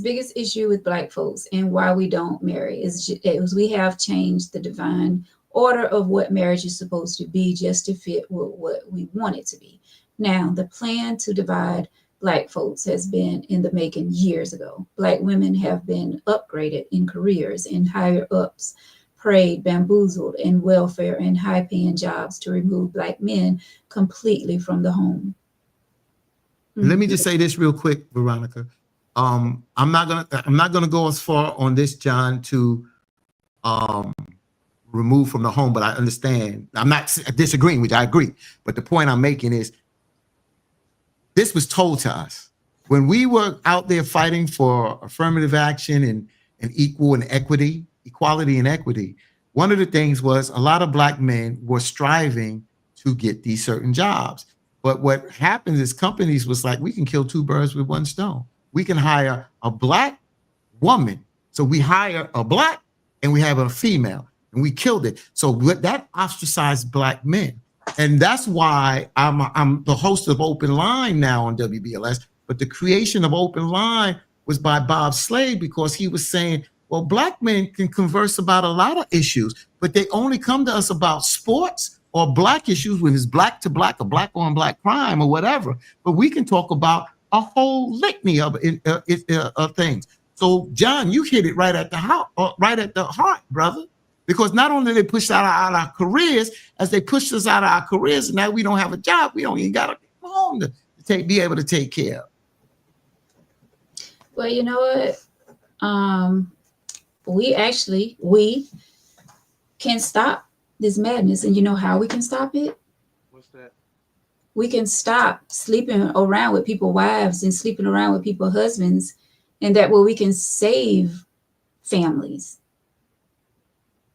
S1: biggest issue with Black folks and why we don't marry is we have changed the divine order of what marriage is supposed to be just to fit what we want it to be. Now, the plan to divide Black folks has been in the making years ago. Black women have been upgraded in careers and higher ups, preyed, bamboozled in welfare and high-paying jobs to remove Black men completely from the home.
S3: Let me just say this real quick, Veronica. I'm not gonna go as far on this, John, to remove from the home, but I understand. I'm not disagreeing with you. I agree. But the point I'm making is this was told to us when we were out there fighting for affirmative action and equality and equity. One of the things was a lot of Black men were striving to get these certain jobs. But what happens is companies was like, we can kill 2 birds with 1 stone. We can hire a Black woman. So we hire a Black and we have a female and we killed it. So that ostracized Black men. And that's why I'm the host of Open Line now on WBLS. But the creation of Open Line was by Bob Slade, because he was saying, well, Black men can converse about a lot of issues, but they only come to us about sports or Black issues when it's black to black or black on black crime or whatever. But we can talk about a whole litany of things. So, John, you hit it right at the heart, brother. Because not only they pushed us out of our careers, as they pushed us out of our careers, and now we don't have a job, we don't even got a home to be able to take care of.
S1: Well, you know what? We can stop this madness. And you know how we can stop it?
S2: What's that?
S1: We can stop sleeping around with people's wives and sleeping around with people's husbands. And that way we can save families.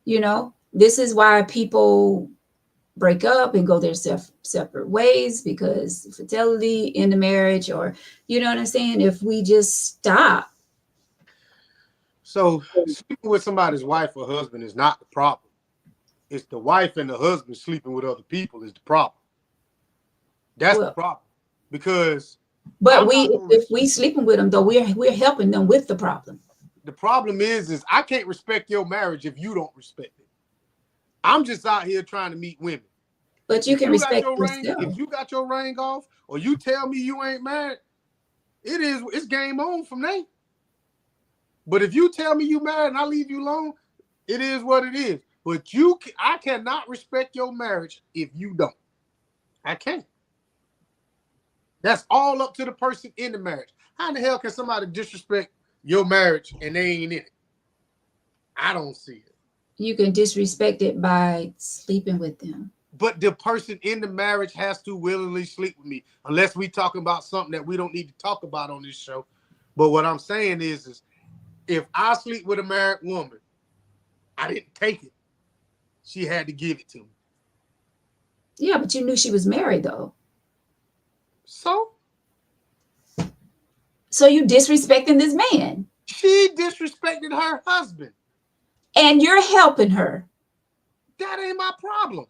S1: You know, this is why people break up and go their separate ways, because infidelity in the marriage, or, you know what I'm saying? If we just stop.
S2: So sleeping with somebody's wife or husband is not the problem. It's the wife and the husband sleeping with other people is the problem. That's the problem. Because
S1: but if we sleeping with them, though, we're helping them with the problem.
S2: The problem is I can't respect your marriage if you don't respect it. I'm just out here trying to meet women.
S1: But you can respect yourself.
S2: If you got your ring off, or you tell me you ain't married, it's game on from there. But if you tell me you married and I leave you alone, it is what it is. But I cannot respect your marriage if you don't. I can't. That's all up to the person in the marriage. How in the hell can somebody disrespect your marriage and they ain't in it? I don't see it.
S1: You can disrespect it by sleeping with them.
S2: But the person in the marriage has to willingly sleep with me, unless we talking about something that we don't need to talk about on this show. But what I'm saying is if I sleep with a married woman, I didn't take it. She had to give it to me.
S1: Yeah, but you knew she was married, though.
S2: So
S1: you disrespecting this man.
S2: She disrespected her husband.
S1: And you're helping her.
S2: That ain't my problem.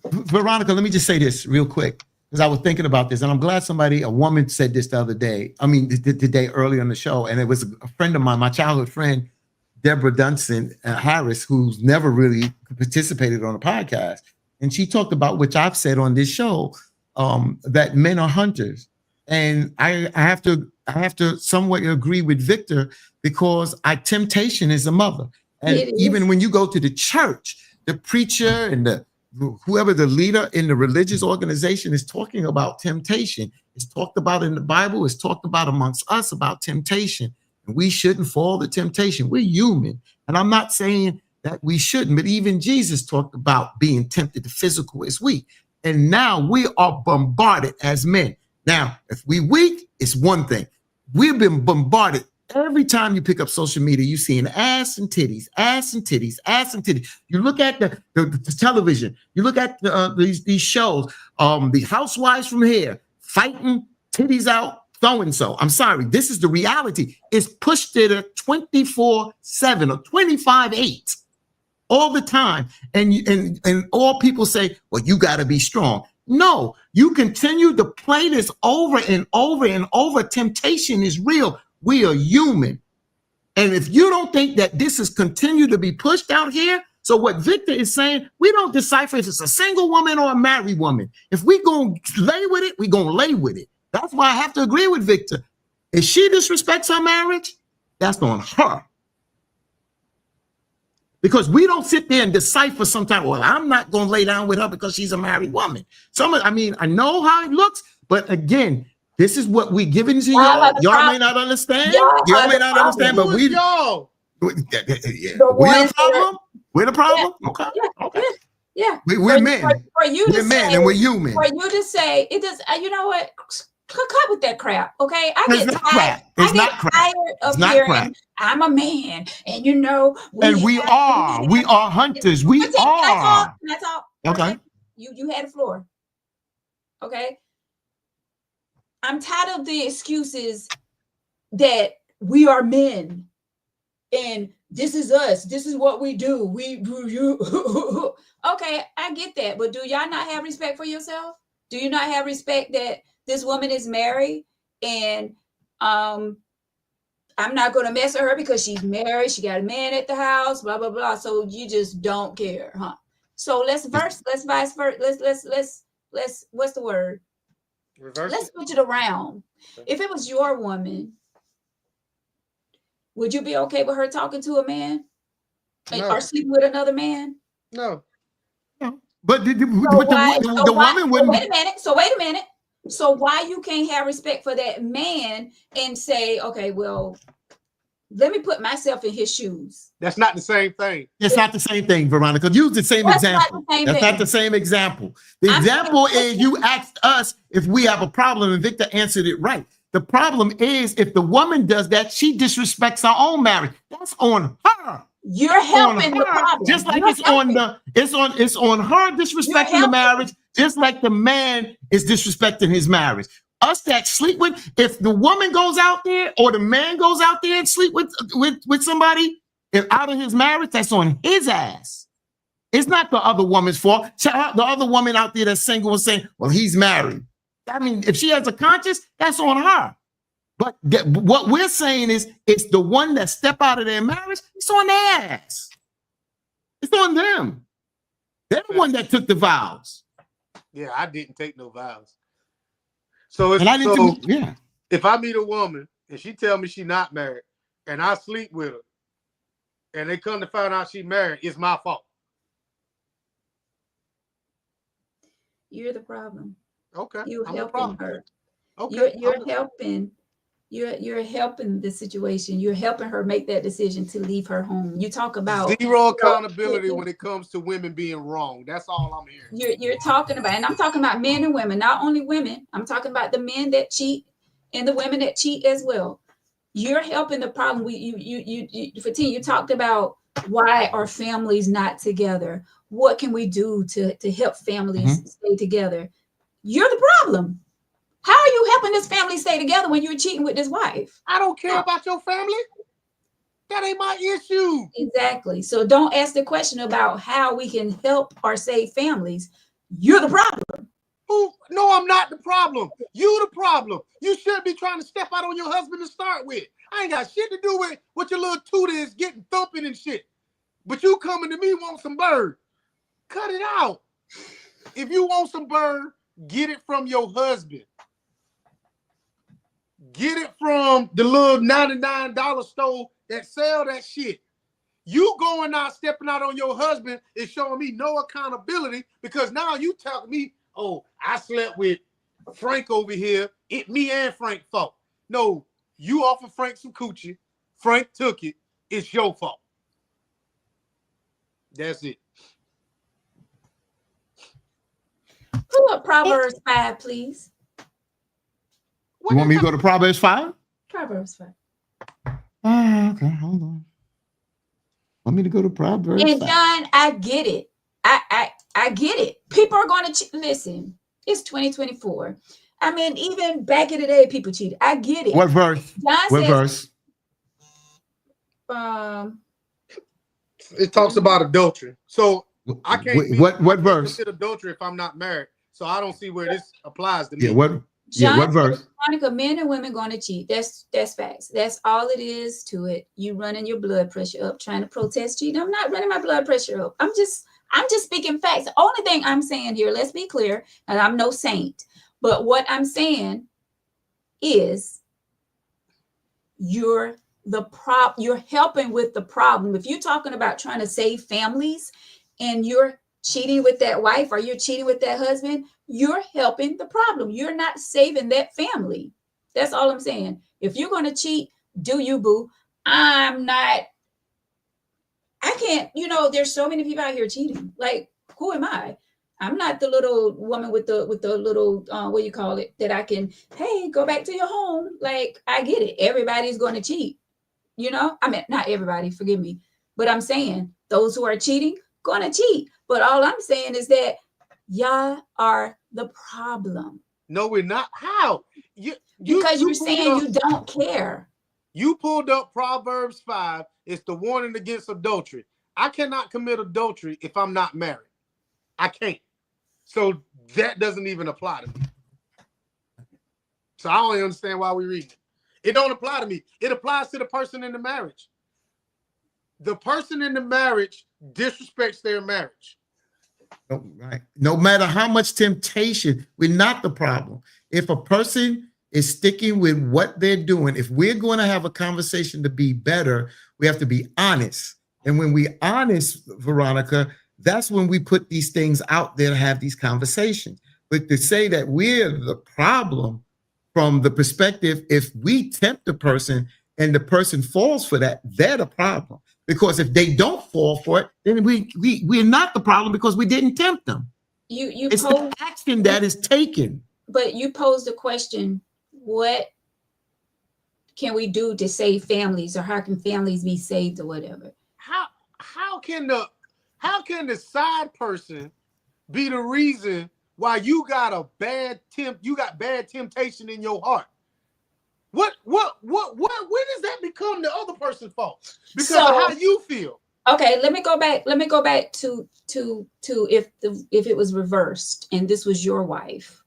S3: Veronica, let me just say this real quick, because I was thinking about this, and I'm glad a woman said this the other day. I mean, today early on the show, and it was a friend of mine, my childhood friend, Deborah Dunson Harris, who's never really participated on a podcast. And she talked about, which I've said on this show, that men are hunters. And I have to somewhat agree with Victor, because temptation is a mother. And even when you go to the church, the preacher and whoever the leader in the religious organization is talking about temptation. It's talked about in the Bible. It's talked about amongst us about temptation. And we shouldn't fall to temptation. We're human. And I'm not saying that we shouldn't, but even Jesus talked about being tempted. The physical is weak. And now we are bombarded as men. Now, if we weak, it's one thing. We've been bombarded. Every time you pick up social media, you see an ass and titties, ass and titties, ass and titties. You look at the television. You look at these shows. The housewives from here fighting, titties out, so and so. I'm sorry. This is the reality. It's pushed at a 24/7 or 25/8 all the time. And all people say, well, you got to be strong. No, you continue to play this over and over and over. Temptation is real. We are human. And if you don't think that this is continue to be pushed out here, so what Victor is saying, we don't decipher if it's a single woman or a married woman. If we going to lay with it, we going to lay with it. That's why I have to agree with Victor. If she disrespects her marriage, that's on her. Because we don't sit there and decipher sometimes, well, I'm not going to lay down with her because she's a married woman. I know how it looks, but again, this is what we giving to y'all. Y'all may not understand. Y'all may not understand, but we y'all. We're the problem. We're the problem.
S1: Yeah.
S3: Okay.
S1: Yeah.
S3: Okay.
S1: Yeah.
S3: We're men.
S1: For you to
S3: we're men and we're human.
S1: For you to say it does. You know what? Cut with that crap. Okay. I get tired of hearing I'm a man, and you know.
S3: We are hunters. We are.
S1: That's all.
S3: Okay.
S1: You had the floor. Okay. I'm tired of the excuses that we are men and this is us. This is what we do. We do you. Okay, I get that. But do y'all not have respect for yourself? Do you not have respect that this woman is married and I'm not going to mess with her because she's married. She got a man at the house, blah, blah, blah. So you just don't care, huh? So let's vice versa. Let's, what's the word?
S2: Reverse
S1: Let's
S2: it.
S1: switch it around. If it was your woman, would you be okay with her talking to a man
S2: No.
S1: or sleeping with another man?
S2: No.
S3: But the
S1: So
S3: woman wouldn't.
S1: wait a minute. So wait a minute. So why you can't have respect for that man and say, okay, well, let me put myself in his shoes.
S2: That's not the same thing.
S3: It's not the same thing, Veronica. Use the same
S1: That's not
S3: example.
S1: the same
S3: That's
S1: thing.
S3: not the same example. The
S1: I'm
S3: example
S1: saying-
S3: is you asked us if we have a problem, and Victor answered it right. The problem is if the woman does that, she disrespects her own marriage. That's on her.
S1: You're helping the problem.
S3: Just like
S1: You're
S3: it's on her disrespecting the marriage, just like the man is disrespecting his marriage. Us that sleep with, if the woman goes out there or the man goes out there and sleep with somebody and out of his marriage, that's on his ass. It's not the other woman's fault. The other woman out there that's single and saying, well, he's married. I mean, if she has a conscience, that's on her. But what we're saying is it's the one that step out of their marriage, it's on their ass. It's on them. They're the one that took the vows.
S2: Yeah, I didn't take no vows. So it's
S3: And I didn't
S2: so if I meet a woman and she tell me she not married and I sleep with her and they come to find out she married, it's my fault.
S1: You're the problem.
S2: Okay.
S1: You're
S2: I'm the
S1: helping
S2: problem.
S1: her.
S2: Okay.
S1: You're helping. You're helping the situation. You're helping her make that decision to leave her home. You talk about
S2: Zero accountability when it comes to women being wrong. That's all I'm hearing.
S1: You're talking about, and I'm talking about men and women, not only women. I'm talking about the men that cheat and the women that cheat as well. You're helping the problem. You talked about why are families not together? What can we do to help families stay together? You're the problem. How are you helping this family stay together when you're cheating with this wife?
S2: I don't care about your family. That ain't my issue.
S1: Exactly. So don't ask the question about how we can help or save families. You're the problem.
S2: Who? No, I'm not the problem. You the problem. You should be trying to step out on your husband to start with. I ain't got shit to do with what your little tutor is getting thumping and shit. But you coming to me want some bird. Cut it out. If you want some bird, get it from your husband. Get it from the little $99 store that sell that shit. You going out, stepping out on your husband is showing me no accountability because now you tell me, oh, I slept with Frank over here. It me and Frank fault. No, you offered Frank some coochie. Frank took it. It's your fault. That's it.
S1: Pull up Proverbs 5, please.
S3: You want me to go to Proverbs 5?
S1: Proverbs 5.
S3: Okay, hold on. Want me to go to Proverbs 5?
S1: And John, I get it. I get it. People are going to listen. It's 2024. I mean, even back in the day, people cheated. I get it.
S3: What verse?
S1: John
S3: What
S1: says,
S3: verse?
S2: It talks about adultery. So I can't.
S3: What verse?
S2: Adultery if I'm not married. So I don't see where this applies to me.
S3: Yeah, what?
S1: John,
S3: What verse?
S1: Monica, men and women going to cheat. That's facts. That's all it is to it. You running your blood pressure up, trying to protest cheating. I'm not running my blood pressure up. I'm just speaking facts. The only thing I'm saying here, let's be clear, and I'm no saint, but what I'm saying is you're helping with the problem. If you're talking about trying to save families and you're cheating with that wife or you're cheating with that husband, you're helping the problem. You're not saving that family. That's all I'm saying. If you're going to cheat, do you, boo? I can't, there's so many people out here cheating. Like, who am I? I'm not the little woman with the little, what do you call it, that I can, hey, go back to your home. Like, I get it. Everybody's going to cheat. I mean, not everybody, forgive me. But I'm saying those who are cheating, going to cheat. But all I'm saying is that y'all are the problem.
S2: No, we're not. How?
S1: Because you're saying you don't care.
S2: You pulled up Proverbs 5. It's the warning against adultery. I cannot commit adultery if I'm not married. I can't. So that doesn't even apply to me. So I don't even understand why we read it. It don't apply to me. It applies to the person in the marriage. The person in the marriage disrespects their marriage.
S3: Oh, right. No matter how much temptation, we're not the problem. If a person is sticking with what they're doing, if we're going to have a conversation to be better, we have to be honest. And when we're honest, Veronica, that's when we put these things out there to have these conversations. But to say that we're the problem from the perspective, if we tempt the person and the person falls for that, they're the problem. Because if they don't fall for it, then we're not the problem because we didn't tempt them. It's the action that is taken.
S1: But you posed the question, what can we do to save families, or how can families be saved, or whatever?
S2: How can the side person be the reason why you got bad temptation in your heart? When does that become the other person's fault? Because of how you feel.
S1: Okay, let me go back to if it was reversed and this was your wife.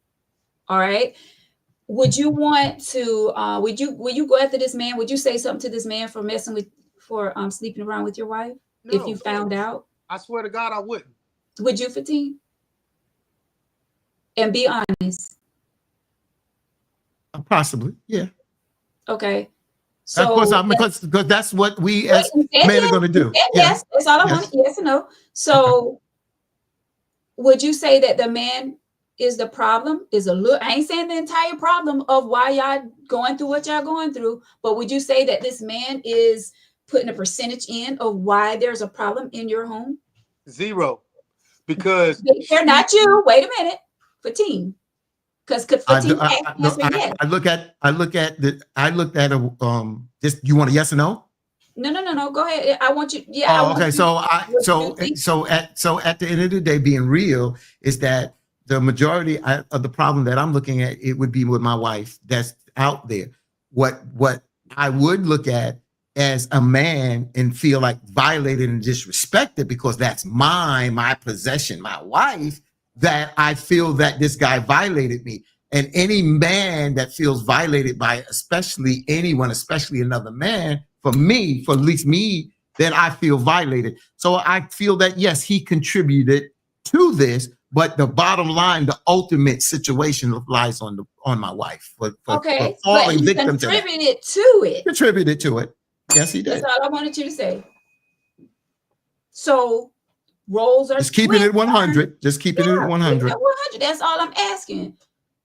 S1: All right. Would you want to would you go after this man? Would you say something to this man for sleeping around with your wife? No, if you found out?
S2: I swear to God I wouldn't.
S1: Would you, Fatim? And be honest.
S3: Possibly, yeah.
S1: Okay. So
S3: because that's what we as men are going to do.
S1: Yes, that's all I want. Yes or no. So would you say that the man is the problem? I ain't saying the entire problem of why y'all going through what y'all going through, but would you say that this man is putting a percentage in of why there's a problem in your home?
S2: 0. Because
S3: they're
S1: not you. Wait a minute. Fatim. Because
S3: I looked at just, you want a yes or no?
S1: No. Go ahead. I want you. Yeah.
S3: Oh, okay. So at the end of the day, being real is that the majority of the problem that I'm looking at, it would be with my wife that's out there. What I would look at as a man and feel like violated and disrespected because that's my possession, my wife, that I feel that this guy violated me. And any man that feels violated by especially anyone, especially another man, for at least me, then I feel violated. So I feel that, yes, he contributed to this, but the bottom line, the ultimate situation lies on my wife. For falling victim to that. Contributed to it. Yes, he did.
S1: That's all I wanted you to say. So roles are
S3: just keeping it 100. Just keeping it 100.
S1: That's all I'm asking.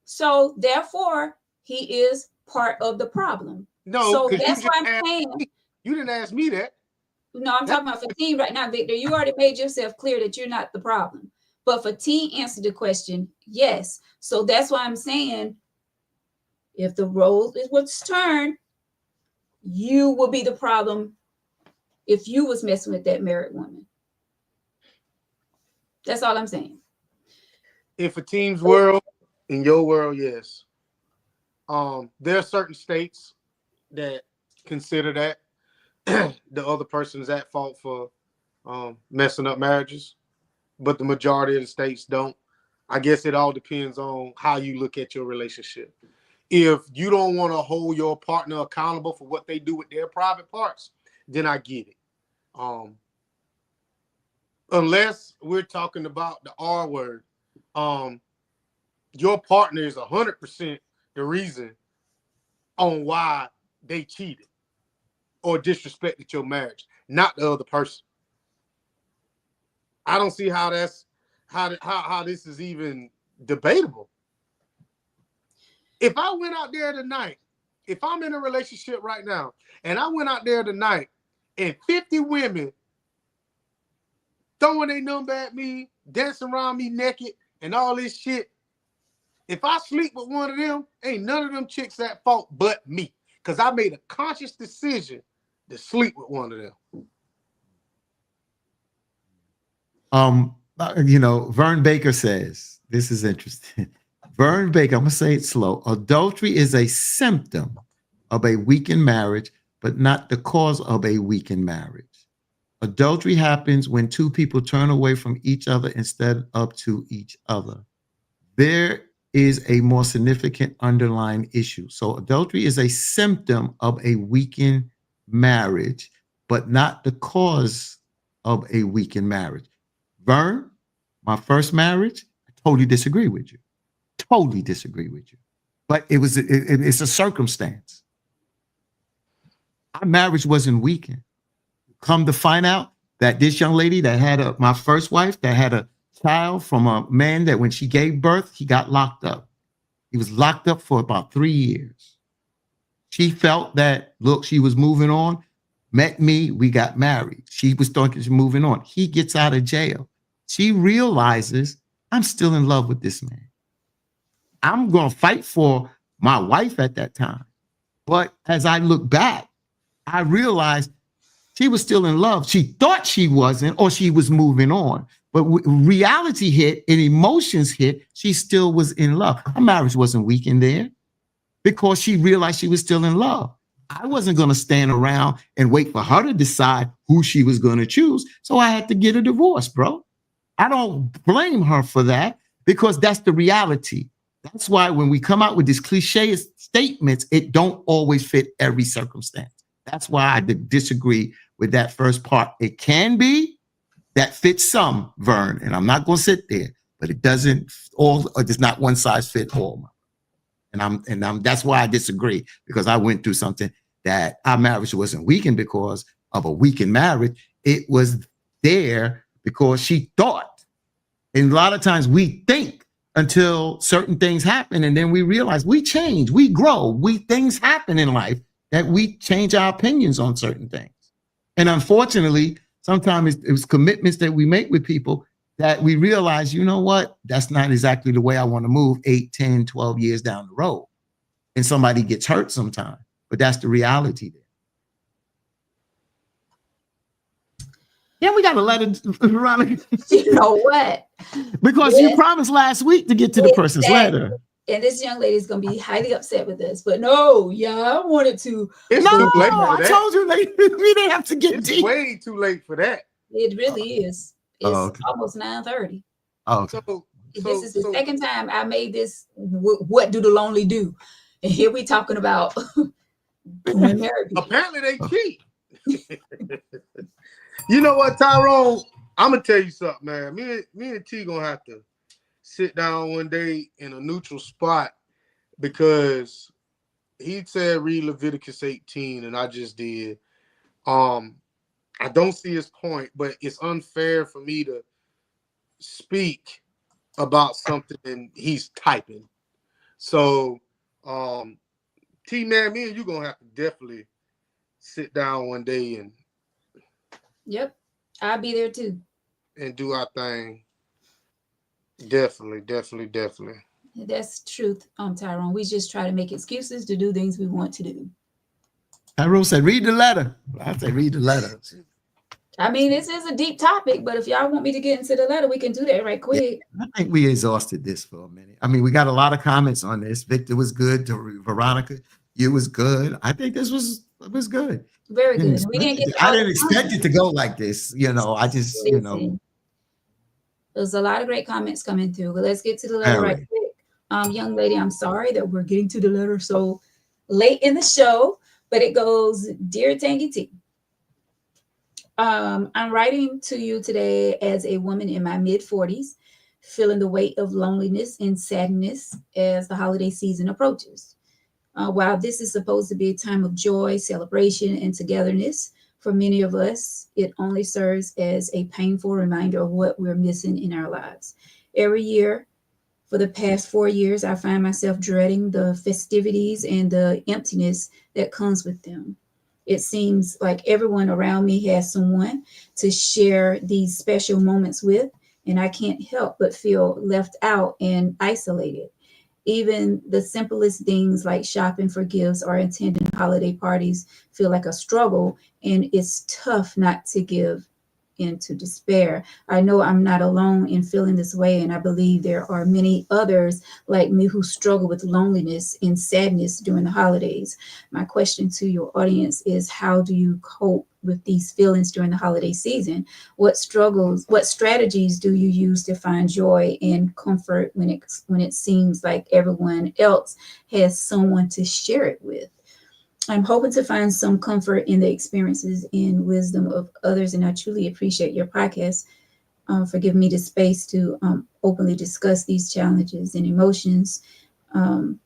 S1: So therefore, he is part of the problem.
S2: No,
S1: so that's why I'm saying.
S2: You didn't ask me that.
S1: No, I'm talking about Fatim right now, Victor. You already made yourself clear that you're not the problem. But Fatim answered the question, yes. So that's why I'm saying, if the role was turned, you will be the problem if you was messing with that married woman. That's all I'm saying.
S2: In Fatim's world, in your world, yes. There are certain states that consider that the other person is at fault for messing up marriages, but the majority of the states don't. I guess it all depends on how you look at your relationship. If you don't want to hold your partner accountable for what they do with their private parts, then I get it. Unless we're talking about the R word, your partner is 100% the reason on why they cheated or disrespected your marriage, not the other person. I don't see how this is even debatable. If I went out there tonight, if I'm in a relationship right now, and I went out there tonight and 50 women throwing their number at me, dancing around me naked, and all this shit, if I sleep with one of them, ain't none of them chicks at fault but me. Because I made a conscious decision to sleep with one of them.
S3: Vern Baker says, this is interesting. Vern Baker, I'm going to say it slow. Adultery is a symptom of a weakened marriage, but not the cause of a weakened marriage. Adultery happens when two people turn away from each other instead of to each other. There is a more significant underlying issue. So adultery is a symptom of a weakened marriage, but not the cause of a weakened marriage. Vern, my first marriage, I totally disagree with you. Totally disagree with you. But it's a circumstance. Our marriage wasn't weakened. Come to find out that this young lady that had my first wife that had a child from a man that when she gave birth, he got locked up. He was locked up for about 3 years. She felt that, look, she was moving on, met me, we got married. She was thinking she's moving on. He gets out of jail. She realizes, I'm still in love with this man. I'm going to fight for my wife at that time. But as I look back, I realized she was still in love. She thought she wasn't, or she was moving on. But reality hit and emotions hit, she still was in love. Her marriage wasn't weakened there because she realized she was still in love. I wasn't going to stand around and wait for her to decide who she was going to choose. So I had to get a divorce, bro. I don't blame her for that because that's the reality. That's why when we come out with these cliche statements, it don't always fit every circumstance. That's why I disagree with that first part. It can be that fits some, Vern, and I'm not going to sit there, but it doesn't all. Or does not one size fit all. And I'm that's why I disagree, because I went through something that our marriage wasn't weakened because of a weakened marriage. It was there because she thought. And a lot of times we think until certain things happen, and then we realize we change, we grow, things happen in life that we change our opinions on certain things. And unfortunately, sometimes it was commitments that we make with people that we realize, you know what, that's not exactly the way I want to move 8, 10, 12 years down the road. And somebody gets hurt sometime, but that's the reality there. Yeah, we got a letter, Veronica.
S1: You know what?
S3: Because you promised last week to get to the person's letter.
S1: And this young lady is going to be highly upset with us. But no, I wanted to.
S2: It's
S3: no,
S2: too late for that.
S3: I told you we didn't have to get
S2: it's
S3: deep.
S2: Way too late for that.
S1: It really is. It's
S3: okay.
S1: almost 9:30.
S3: Oh, okay.
S1: This is the second time I made this. What do the lonely do? And here we talking about married people.
S2: Apparently they cheat. You know what, Tyrone? I'm gonna tell you something, man. Me and T gonna have to sit down one day in a neutral spot, because he said read Leviticus 18, and I just did. I don't see his point, but it's unfair for me to speak about something and he's typing. So, T man, me and you gonna have to definitely sit down one day and.
S1: Yep, I'll be there too.
S2: And do our thing. Definitely.
S1: That's the truth, Tyrone. We just try to make excuses to do things we want to do.
S3: Tyrone said, read the letter. I said, read the letter.
S1: I mean, this is a deep topic, but if y'all want me to get into the letter, we can do that right quick.
S3: Yeah, I think we exhausted this for a minute. I mean, we got a lot of comments on this. Victor was good. Veronica, you was good. I think this was good.
S1: Very good.
S3: I didn't expect it to go like this. I just,
S1: There's a lot of great comments coming through, but let's get to the letter right quick. Young lady, I'm sorry that we're getting to the letter so late in the show, but it goes, Dear Tangy T, I'm writing to you today as a woman in my mid-40s, feeling the weight of loneliness and sadness as the holiday season approaches. While this is supposed to be a time of joy, celebration, and togetherness, for many of us, it only serves as a painful reminder of what we're missing in our lives. Every year, for the past 4 years, I find myself dreading the festivities and the emptiness that comes with them. It seems like everyone around me has someone to share these special moments with, and I can't help but feel left out and isolated. Even the simplest things like shopping for gifts or attending holiday parties feel like a struggle, and it's tough not to give into despair. I know I'm not alone in feeling this way, and I believe there are many others like me who struggle with loneliness and sadness during the holidays. My question to your audience is, how do you cope with these feelings during the holiday season? What strategies do you use to find joy and comfort when it seems like everyone else has someone to share it with? I'm hoping to find some comfort in the experiences and wisdom of others, and I truly appreciate your podcast for giving me the space to openly discuss these challenges and emotions.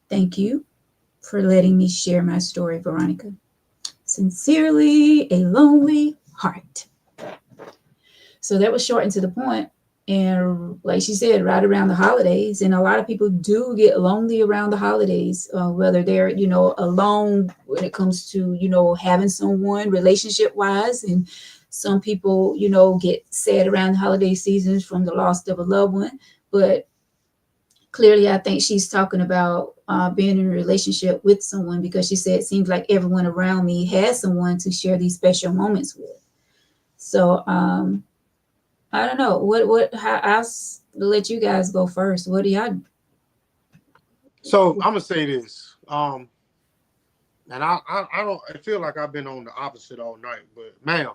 S1: Thank you for letting me share my story, Veronica. Sincerely, a lonely heart. So that was short and to the point. And like she said, right around the holidays, and a lot of people do get lonely around the holidays, whether they're, alone when it comes to, having someone relationship wise. And some people, get sad around the holiday seasons from the loss of a loved one. But clearly, I think she's talking about being in a relationship with someone, because she said, it seems like everyone around me has someone to share these special moments with. So, I don't know how I'll let you guys go first. What do y'all?
S2: So I'm gonna say this, and I feel like I've been on the opposite all night, but man,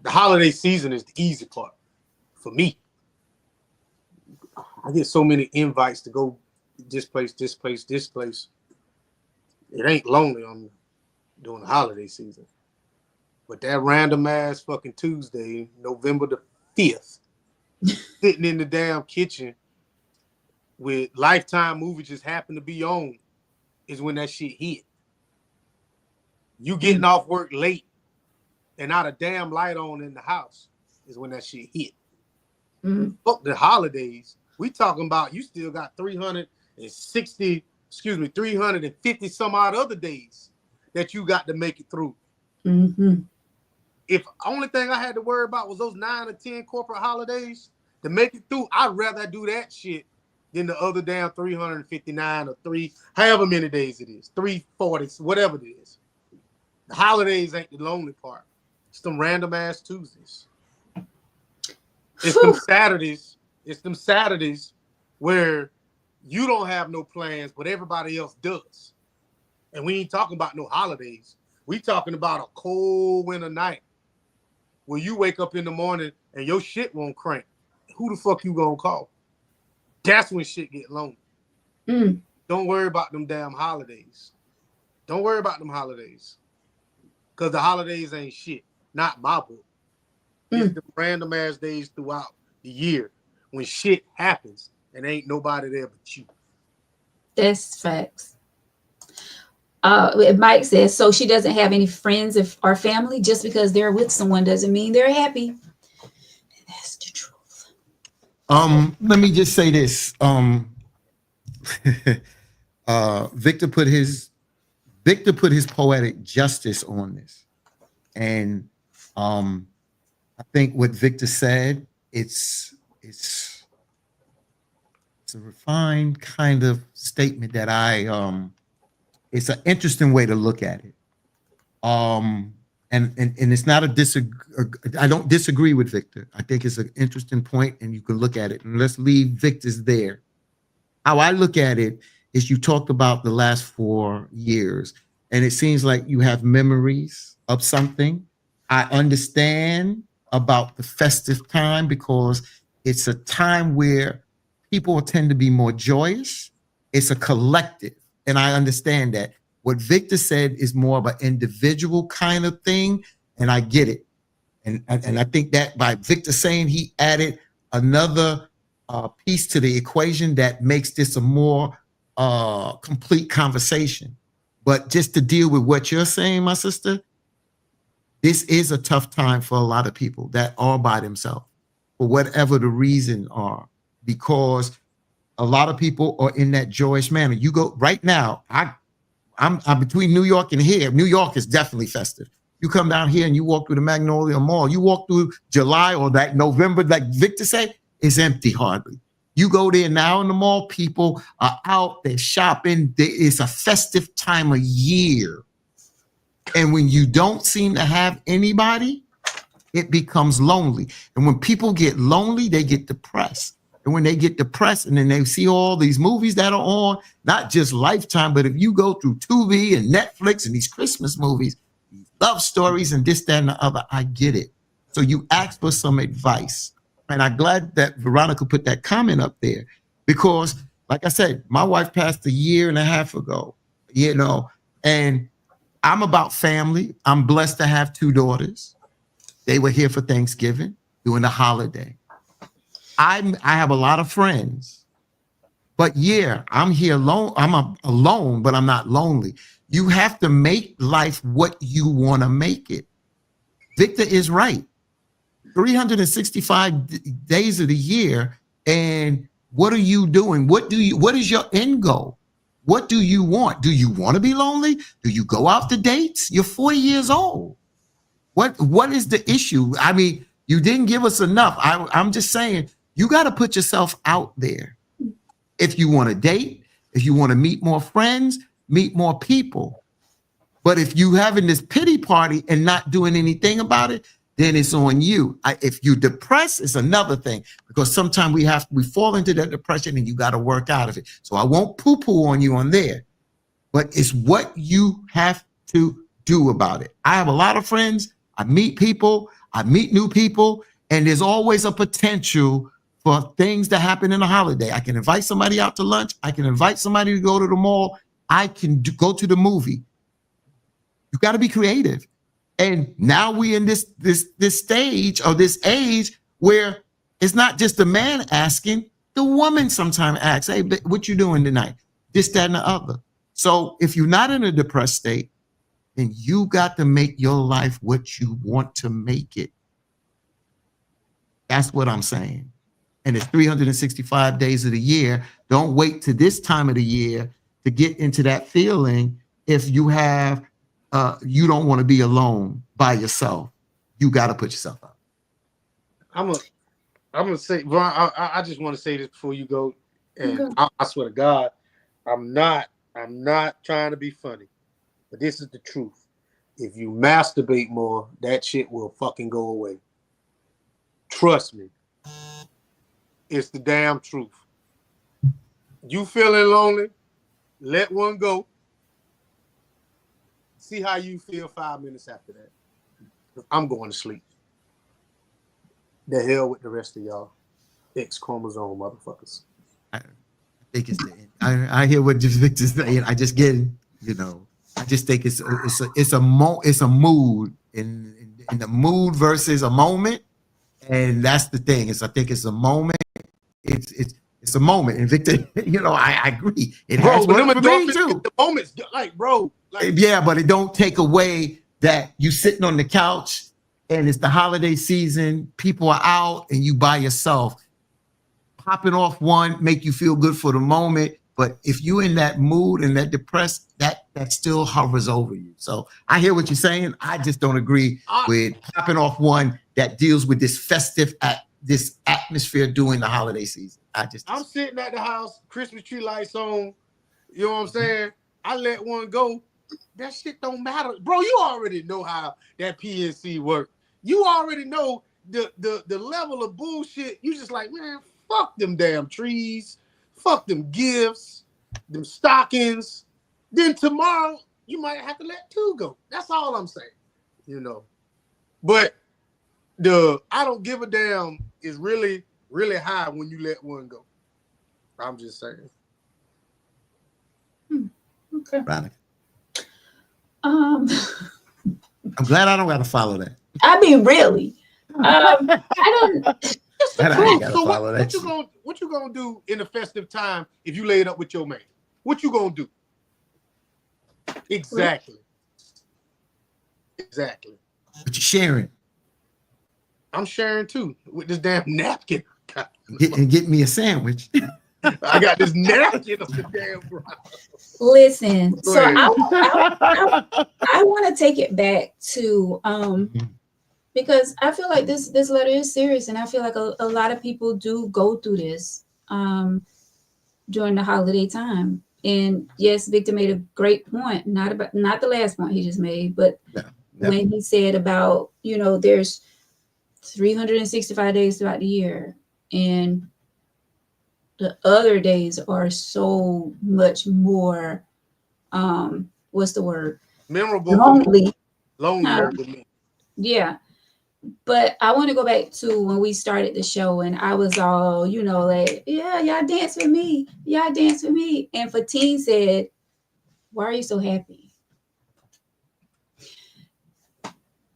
S2: the holiday season is the easy part for me. I get so many invites to go this place. It ain't lonely on during the holiday season. But that random ass fucking Tuesday, November the 5th, sitting in the damn kitchen with Lifetime movie just happened to be on, is when that shit hit. You getting off work late and not a damn light on in the house is when that shit hit. Fuck the holidays. We talking about you still got 350 some odd other days that you got to make it through. If only thing I had to worry about was those 9 or 10 corporate holidays to make it through, I'd rather do that shit than the other damn 359 or however many days it is, 340, whatever it is. The holidays ain't the lonely part. It's them random ass Tuesdays. It's them Saturdays. It's them Saturdays where you don't have no plans, but everybody else does. And we ain't talking about no holidays. We talking about a cold winter night where you wake up in the morning and your shit won't crank. Who the fuck you gonna call? That's when shit get lonely. Don't worry about them damn holidays. Don't worry about them holidays. Because the holidays ain't shit. Not my book. It's the random ass days throughout the year when shit happens and ain't nobody there but you.
S1: That's facts. Mike says, so she doesn't have any friends or family. Just because they're with someone doesn't mean they're happy. That's the truth.
S3: Let me just say this. Victor put his poetic justice on this. And I think what Victor said, it's a refined kind of statement that it's an interesting way to look at it. And it's not I don't disagree with Victor. I think it's an interesting point and you can look at it, and let's leave Victor's there. How I look at it is, you talked about the last 4 years and it seems like you have memories of something. I understand about the festive time because it's a time where people tend to be more joyous. It's a collective. And I understand that. What Victor said is more of an individual kind of thing, and I get it. And I think that by Victor saying, he added another piece to the equation that makes this a more complete conversation. But just to deal with what you're saying, my sister, this is a tough time for a lot of people that are by themselves, for whatever the reason are, because a lot of people are in that joyous manner. You go right now, I'm between New York and here. New York is definitely festive. You come down here and you walk through the Magnolia Mall. You walk through July or that November, like Victor said, it's empty hardly. You go there now in the mall, people are out, they're shopping. It's a festive time of year. And when you don't seem to have anybody, it becomes lonely. And when people get lonely, they get depressed. And when they get depressed and then they see all these movies that are on, not just Lifetime, but if you go through Tubi and Netflix and these Christmas movies, these love stories and this, that, and the other, I get it. So you ask for some advice. And I'm glad that Veronica put that comment up there because, like I said, my wife passed a year and a half ago, you know, and I'm about family. I'm blessed to have 2 daughters. They were here for Thanksgiving during the holiday. I have a lot of friends, but yeah, I'm here alone. Alone, but I'm not lonely. You have to make life what you want to make it. Victor is right. 365 days of the year. And what are you doing? What is your end goal? What do you want? Do you want to be lonely? Do you go out to dates? You're 40 years old. What is the issue? I mean, you didn't give us enough. I'm just saying, you got to put yourself out there. If you want to date, if you want to meet more friends, meet more people. But if you having this pity party and not doing anything about it, then it's on you. If you depressed, it's another thing because sometimes we fall into that depression and you got to work out of it. So I won't poo-poo on you on there, but it's what you have to do about it. I have a lot of friends. I meet people. I meet new people, and there's always a potential for things to happen in a holiday. I can invite somebody out to lunch. I can invite somebody to go to the mall. I can go to the movie. You got to be creative. And now we in this stage or this age where it's not just the man asking, the woman sometimes asks, hey, what you doing tonight? This, that, and the other. So if you're not in a depressed state, then you got to make your life what you want to make it. That's what I'm saying. And it's 365 days of the year. Don't wait to this time of the year to get into that feeling. If you have, you don't want to be alone by yourself. You got to put yourself out.
S2: I'm gonna say, Ron, I just want to say this before you go, and I swear to God, I'm not trying to be funny, but this is the truth. If you masturbate more, that shit will fucking go away. Trust me. It's the damn truth. You feeling lonely? Let one go. See how you feel 5 minutes after that. I'm going to sleep. The hell with the rest of y'all. X chromosome motherfuckers.
S3: I think it's the end. I hear what Victor's saying. I just get, you know, I just think it's a mood in the mood versus a moment. And that's the thing. I think it's a moment. It's a moment. And Victor, you know, I agree. It has worked for me too.
S2: The moments, bro.
S3: Yeah, but it don't take away that you sitting on the couch and it's the holiday season, people are out and you by yourself. Popping off one make you feel good for the moment, but if you in that mood and that depressed, that still hovers over you. So I hear what you're saying. I just don't agree with popping off one that deals with this festive this atmosphere during the holiday season. I'm
S2: sitting at the house, Christmas tree lights on. You know what I'm saying? I let one go. That shit don't matter, bro. You already know how that PNC work. You already know the level of bullshit. You just like, man, fuck them damn trees, fuck them gifts, them stockings. Then tomorrow you might have to let 2 go. That's all I'm saying, you know. But the I don't give a damn is really, really high when you let one go. I'm just saying.
S1: Okay.
S3: Veronica. I'm glad I don't got to follow that.
S1: I mean, really. I don't.
S2: What you gonna do in the festive time if you laid up with your man? What you gonna do? Exactly.
S3: But you're sharing.
S2: I'm sharing too with this damn napkin.
S3: Get me a sandwich.
S2: I got this napkin of the damn bro.
S1: Listen, so I want to take it back to because I feel like this letter is serious, and I feel like a lot of people do go through this during the holiday time. And yes, Victor made a great point, not the last point he just made, but when he said about, you know, there's 365 days throughout the year. And the other days are so much more, what's the word?
S2: Memorable,
S1: Lonely.
S2: lonelier than me.
S1: Yeah. But I want to go back to when we started the show and I was all, like, yeah, y'all dance with me. Y'all dance with me. And Fatine said, why are you so happy?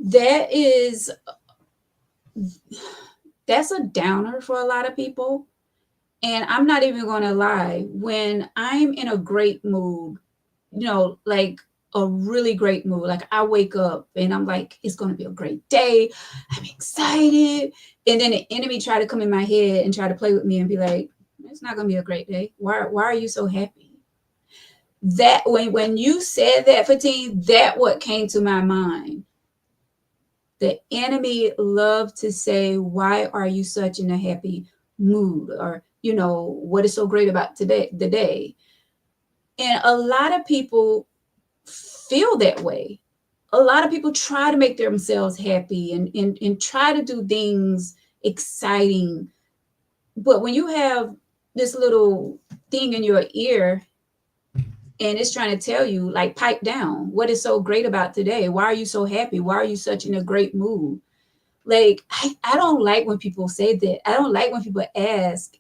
S1: That's a downer for a lot of people. And I'm not even going to lie. When I'm in a great mood, like a really great mood, like I wake up and I'm like, it's going to be a great day. I'm excited. And then the enemy try to come in my head and try to play with me and be like, it's not going to be a great day. Why are you so happy? That when you said that, Fatine, that what came to my mind. The enemy loved to say, why are you such in a happy mood? Or, what is so great about the day? And a lot of people feel that way. A lot of people try to make themselves happy and try to do things exciting. But when you have this little thing in your ear and it's trying to tell you, like, pipe down, what is so great about today? Why are you so happy? Why are you such in a great mood? Like, I don't like when people say that. I don't like when people ask.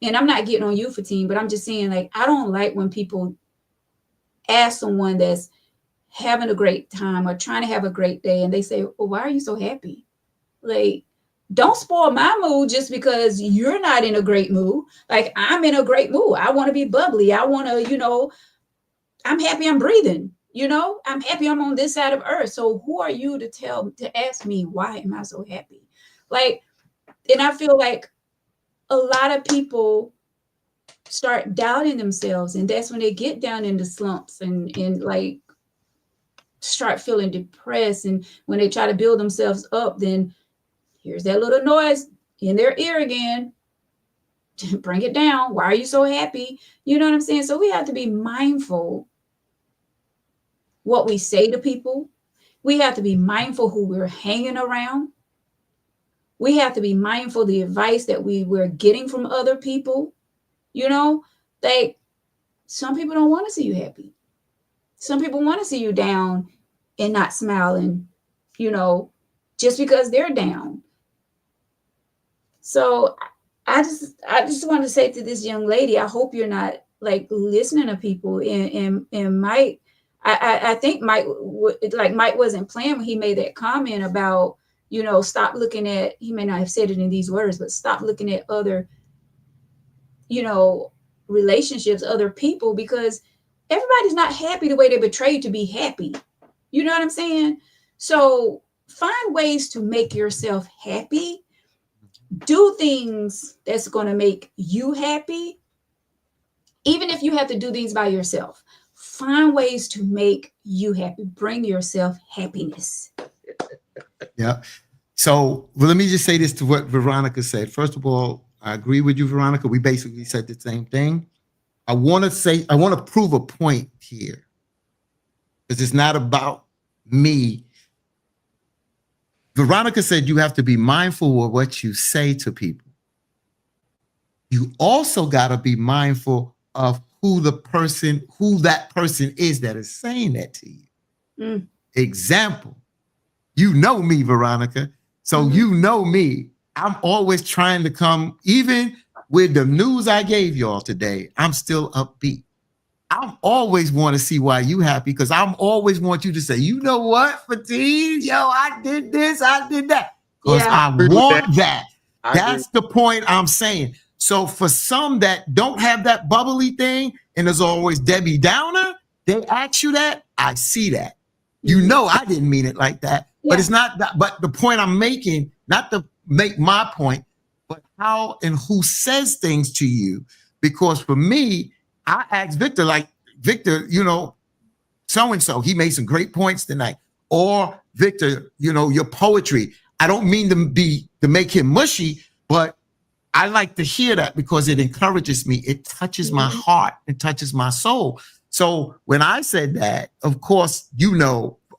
S1: And I'm not getting on you, Fatine, but I'm just saying, like, I don't like when people ask someone that's having a great time or trying to have a great day and they say, well, why are you so happy? Like, don't spoil my mood just because you're not in a great mood. Like, I'm in a great mood. I want to be bubbly. I want to, I'm happy I'm breathing. I'm happy I'm on this side of earth. So who are you to ask me, why am I so happy? Like, and I feel like a lot of people start doubting themselves. And that's when they get down into slumps and like start feeling depressed. And when they try to build themselves up, then here's that little noise in their ear again. Bring it down. Why are you so happy? You know what I'm saying? So we have to be mindful what we say to people. We have to be mindful who we're hanging around. We have to be mindful of the advice that we're getting from other people. Like, some people don't want to see you happy. Some people want to see you down and not smiling, just because they're down. So I just want to say to this young lady, I hope you're not like listening to people and Mike. I think Mike wasn't playing when he made that comment about, stop looking at, he may not have said it in these words, but stop looking at other, relationships, other people, because everybody's not happy the way they betrayed to be happy. You know what I'm saying? So find ways to make yourself happy. Do things that's going to make you happy. Even if you have to do things by yourself, find ways to make you happy. Bring yourself happiness.
S3: Yeah. So, well, let me just say this to what Veronica said. First of all, I agree with you, Veronica. We basically said the same thing. I want to prove a point here, because it's not about me. Veronica said you have to be mindful of what you say to people. You also got to be mindful of who that person is that is saying that to you. Example, you know me, Veronica. So you know me. I'm always trying to come, even with the news I gave y'all today, I'm still upbeat. I always want to see why you happy, because I'm always want you to say, you know what, Fatine, yo, I did this, I did that. Because I want that. That's the point I'm saying. So for some that don't have that bubbly thing, and there's always Debbie Downer, they ask you that, I see that. You know I didn't mean it like that. But it's not that. But the point I'm making, not to make my point, but how and who says things to you. Because for me, I asked Victor, like, Victor, so-and-so, he made some great points tonight. Or Victor, your poetry. I don't mean to make him mushy, but I like to hear that because it encourages me. It touches my heart. It touches my soul. So when I said that, of course,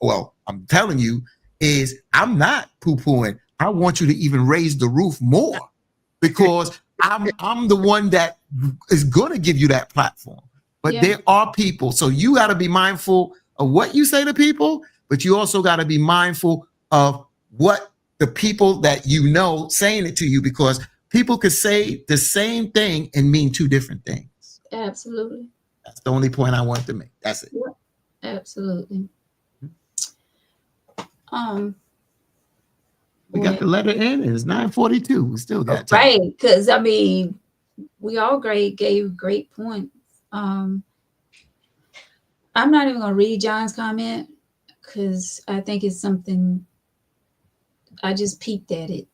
S3: well, I'm telling you, is I'm not poo-pooing. I want you to even raise the roof more because I'm the one that is going to give you that platform. But
S1: Yeah.
S3: there are people, so you got to be mindful of what you say to people, but you also got to be mindful of what the people that you know saying it to you, because people could say the same thing and mean two different things.
S1: Absolutely.
S3: That's the only point I want to make. That's it.
S1: Yeah, absolutely.
S3: We got the letter in, and it's 9:42. We still got time.
S1: Right, because I mean, we all gave great points. I'm not even gonna read John's comment because I think it's something I just peeked at it.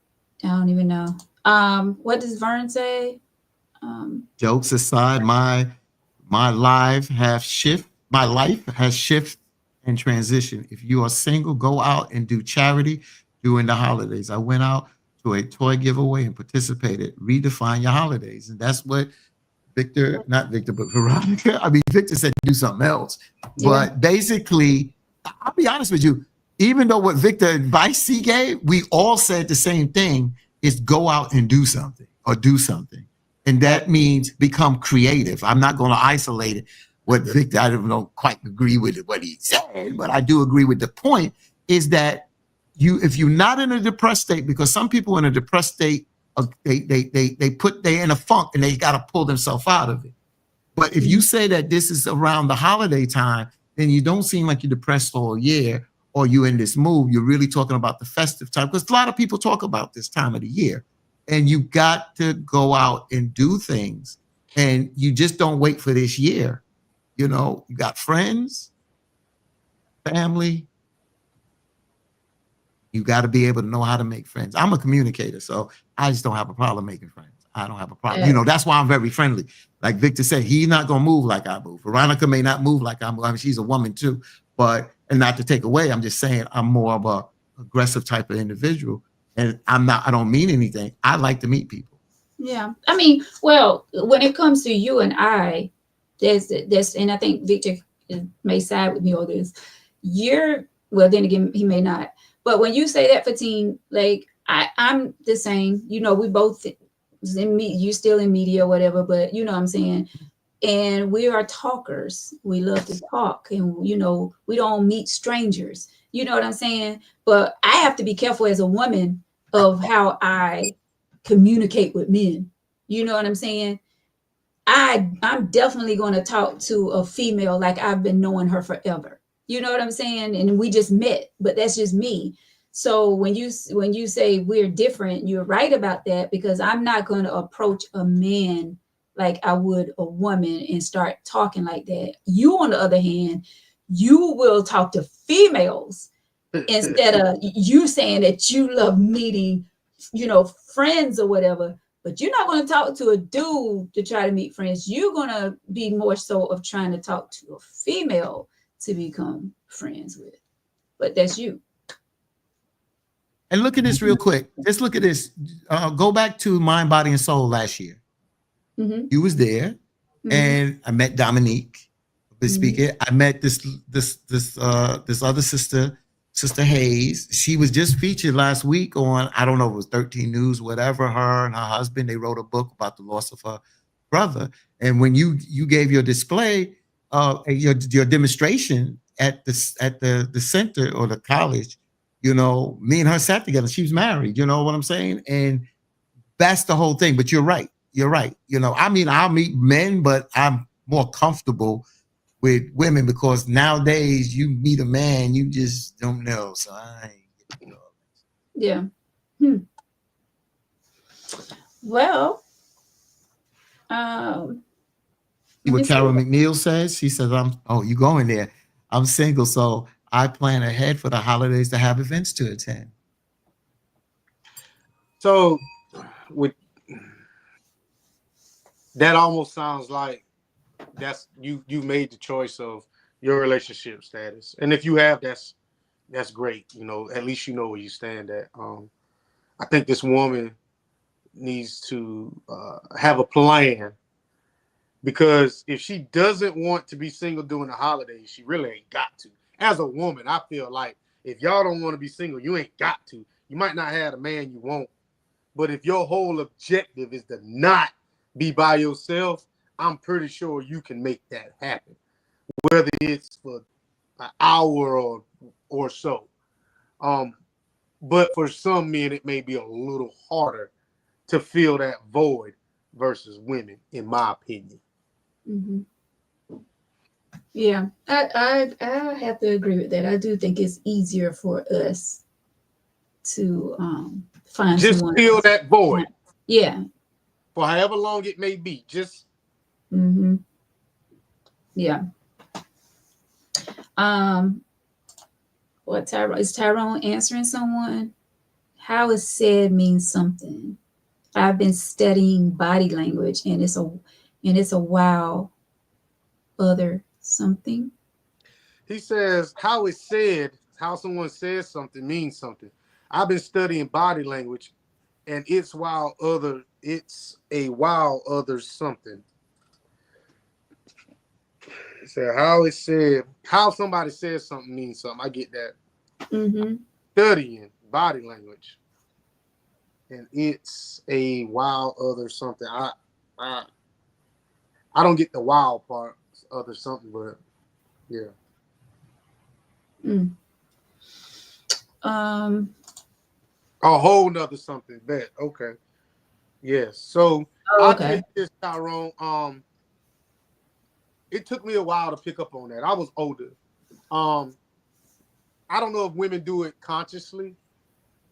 S1: I don't even know. What does Vern say?
S3: Jokes aside, my life has shifted and transitioned. If you are single, go out and do charity during the holidays. I went out to a toy giveaway and participated. Redefine your holidays. And that's what not Victor, but Veronica. I mean, Victor said do something else. But basically, I'll be honest with you, even though what Victor advice he gave, we all said the same thing, is go out and do something or do something. And that means become creative. I'm not going to isolate it. What Victor, I don't quite agree with what he said, but I do agree with the point is that if you're not in a depressed state, because some people in a depressed state, they in a funk and they got to pull themselves out of it. But if you say that this is around the holiday time, then you don't seem like you're depressed all year or you're in this mood. You're really talking about the festive time, because a lot of people talk about this time of the year. And you got to go out and do things. And you just don't wait for this year. You know, you got friends, family. You got to be able to know how to make friends. I'm a communicator, so I just don't have a problem making friends. I don't have a problem. You know, that's why I'm very friendly. Like Victor said, he's not going to move like I move. Veronica may not move like I move. I mean, she's a woman too. But, and not to take away, I'm just saying I'm more of a aggressive type of individual. And I don't mean anything. I like to meet people.
S1: Yeah. I mean, well, when it comes to you and I, there's, and I think Victor may side with me on this. Well, then again, he may not. But when you say that, Fatine, like I'm the same. You know, we both you still in media or whatever, but you know what I'm saying? And we are talkers. We love to talk, and you know, we don't meet strangers. You know what I'm saying? But I have to be careful as a woman of how I communicate with men. You know what I'm saying? I'm definitely going to talk to a female like I've been knowing her forever. You know what I'm saying? And we just met, but that's just me. So when you say we're different, you're right about that, because I'm not going to approach a man like I would a woman and start talking like that. You, on the other hand, you will talk to females instead of you saying that you love meeting, you know, friends or whatever. But you're not going to talk to a dude to try to meet friends. You're going to be more so of trying to talk to a female to become friends with. But that's you.
S3: And look at this real quick. Just look at this. Go back to Mind, Body, and Soul last year.
S1: Mm-hmm.
S3: You was there, and I met Dominique, the speaker. I met this other sister, Sister Hayes. She was just featured last week on, I don't know, it was 13 News, whatever. Her and her husband, they wrote a book about the loss of her brother. And when you gave your display, your demonstration at the center or the college, you know, me and her sat together. She was married, you know what I'm saying? And that's the whole thing. But you're right. You're right. You know, I mean, I'll meet men, but I'm more comfortable with women, because nowadays you meet a man, you just don't know. So I ain't getting all that.
S1: Yeah. Well,
S3: see what Carol McNeil says. She says, you going there. I'm single, so I plan ahead for the holidays to have events to attend.
S2: So with that, almost sounds like that's you made the choice of your relationship status. And if you have, that's great. You know, at least you know where you stand at. I think this woman needs to have a plan, because if she doesn't want to be single during the holidays, she really ain't got to. As a woman, I feel like if y'all don't want to be single, you ain't got to. You might not have the man you want, but if your whole objective is to not be by yourself, I'm pretty sure you can make that happen, whether it's for an hour or so. But for some men, it may be a little harder to fill that void versus women, in my opinion.
S1: Mm-hmm. Yeah, I have to agree with that. I do think it's easier for us to find
S2: Just
S1: someone
S2: fill
S1: else.
S2: that void
S1: Yeah.
S2: for however long it may be. Just
S1: Mm-hmm. Yeah. What is Tyrone answering someone? How is said means something. I've been studying body language, and it's a wow other something.
S2: he says, how it's said, how someone says something means something. I've been studying body language, and it's a wow other something. He said, how it's said, how somebody says something means something. I get that.
S1: Mm-hmm.
S2: Studying body language, and it's a wow other something. I don't get the wow part, other something, but yeah. A whole nother something. Bet. Okay. Yes. So I'll take this, Tyrone. It took me a while to pick up on that. I was older. I don't know if women do it consciously,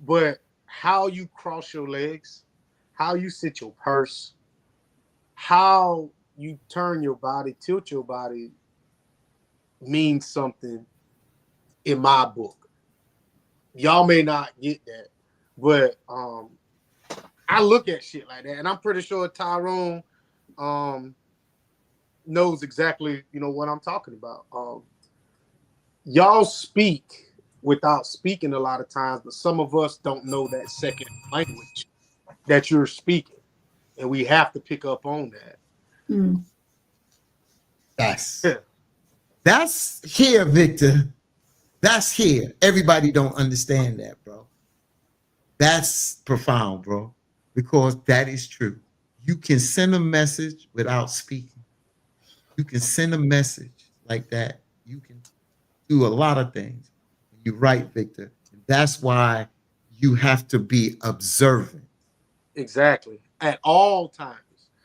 S2: but how you cross your legs, how you sit your purse, how you turn your body, tilt your body, means something in my book. Y'all may not get that, but I look at shit like that, and I'm pretty sure Tyrone knows exactly, what I'm talking about. Y'all speak without speaking a lot of times, but some of us don't know that second language that you're speaking, and we have to pick up on that.
S3: That's here, Victor. That's here. Everybody don't understand that, bro. That's profound, bro, because that is true. You can send a message without speaking. You can send a message like that. You can do a lot of things. You're right, Victor. That's why you have to be observant.
S2: Exactly. At all times.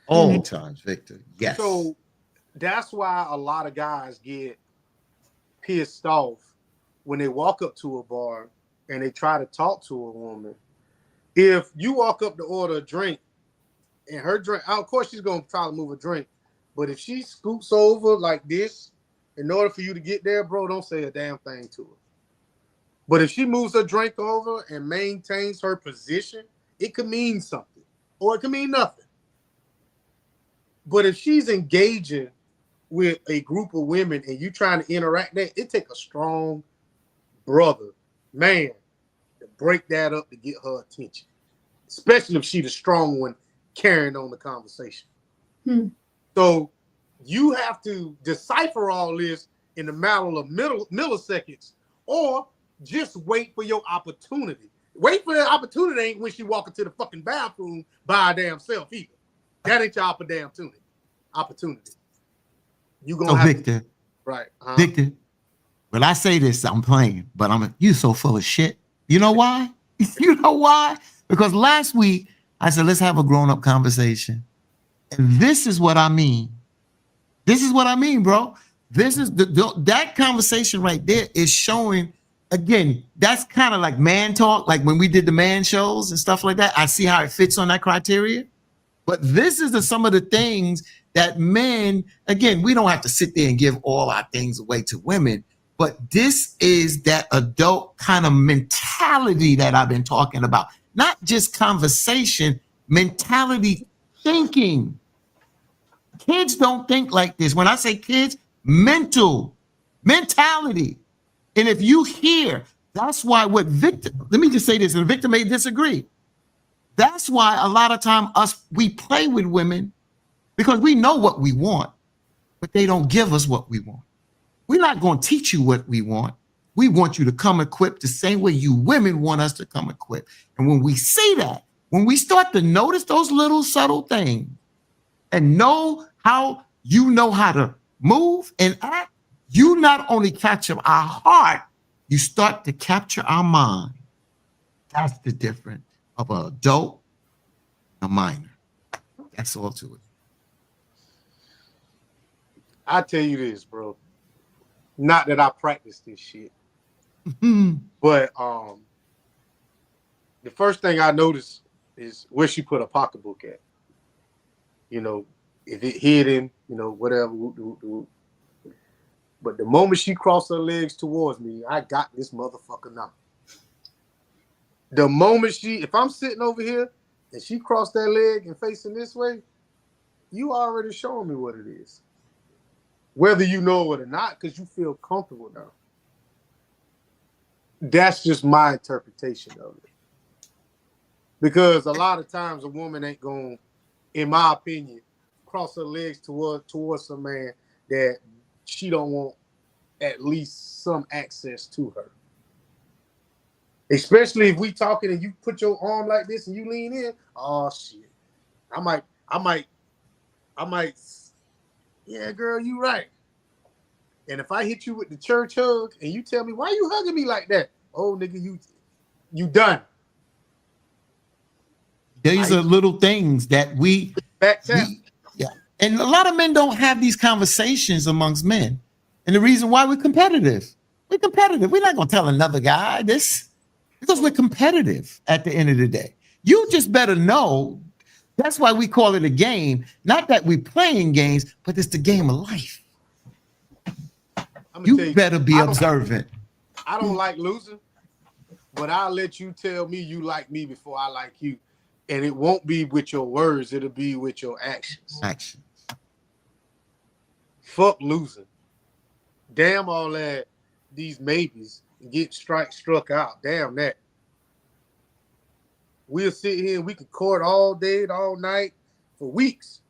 S3: All times, Victor. Yes.
S2: So that's why a lot of guys get pissed off when they walk up to a bar and they try to talk to a woman. If you walk up to order a drink and her drink, of course she's going to try to move a drink, but if she scoots over like this, in order for you to get there, bro, don't say a damn thing to her. But if she moves her drink over and maintains her position, it could mean something, or it could mean nothing. But if she's engaging with a group of women and you trying to interact that, it take a strong brother, man, to break that up to get her attention, especially if she's the strong one carrying on the conversation. So you have to decipher all this in a matter of milliseconds, or just wait for your opportunity. Wait for the opportunity ain't when she walk into the fucking bathroom by her damn self either. That ain't your opportunity. You gonna have
S3: Victor,
S2: right?
S3: Victor, when I say this, I'm playing, but you so full of shit. You know why? You know why? Because last week I said, let's have a grown-up conversation. And this is what I mean. This is what I mean, bro. This is that conversation right there is showing, again, that's kind of like man talk, like when we did the man shows and stuff like that. I see how it fits on that criteria. But this is some of the things that men, again, we don't have to sit there and give all our things away to women, but this is that adult kind of mentality that I've been talking about. Not just conversation, mentality, thinking. Kids don't think like this. When I say kids, mentality. And if you hear, that's why what Victor, let me just say this, and Victor may disagree. That's why a lot of time we play with women because we know what we want, but they don't give us what we want. We're not going to teach you what we want. We want you to come equipped the same way you women want us to come equipped. And when we see that, when we start to notice those little subtle things and know how to move and act, you not only capture our heart, you start to capture our mind. That's the difference of an adult and a minor. That's all to it.
S2: I tell you this, bro. Not that I practice this shit, but the first thing I noticed is where she put a pocketbook at. You know, if it hidden, you know, whatever. But the moment she crossed her legs towards me, I got this motherfucker now. The moment if I'm sitting over here and she crossed that leg and facing this way, you already showing me what it is. Whether you know it or not, because you feel comfortable now. That's just my interpretation of it. Because a lot of times a woman ain't going, in my opinion, cross her legs towards some man that she don't want at least some access to her. Especially if we talking and you put your arm like this and you lean in. Oh shit. I might, yeah, girl, you right. And if I hit you with the church hug and you tell me, why you hugging me like that? Oh, nigga, you done.
S3: These are little things that yeah. And a lot of men don't have these conversations amongst men. And the reason why we're competitive. We're competitive. We're not going to tell another guy this because we're competitive at the end of the day. You just better know that's why we call it a game. Not that we're playing games, but it's the game of life. You better be observant.
S2: I don't like losing, but I'll let you tell me you like me before I like you. And it won't be with your words. It'll be with your actions. Fuck losing. Damn all that, these maybes, and get struck out. Damn that. We'll sit here and we can court all day and all night for weeks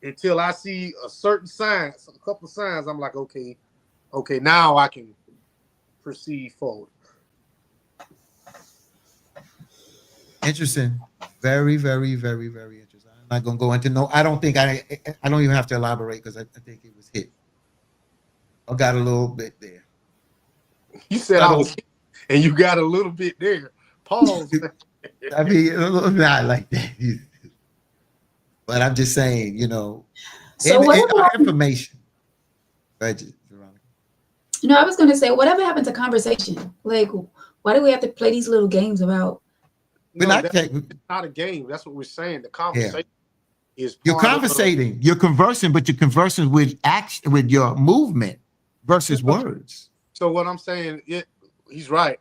S2: until I see a certain sign, a couple of signs. I'm like, okay, now I can proceed forward.
S3: Interesting. Very, very, very, very interesting. I'm not going to go into I don't even have to elaborate because I think it was hit. I got a little bit there.
S2: You said I was hit and you got a little bit there. Pause.
S3: I mean, not like that. But I'm just saying, you know,
S1: so
S3: information. Veronica.
S1: No, I was going to say, whatever happened to conversation? Like, why do we have to play these little games about?
S2: It's not a game. That's what we're saying. The conversation is.
S3: You're conversating. You're conversing, but you're conversing with action, with your movement versus words.
S2: So what I'm saying, he's right.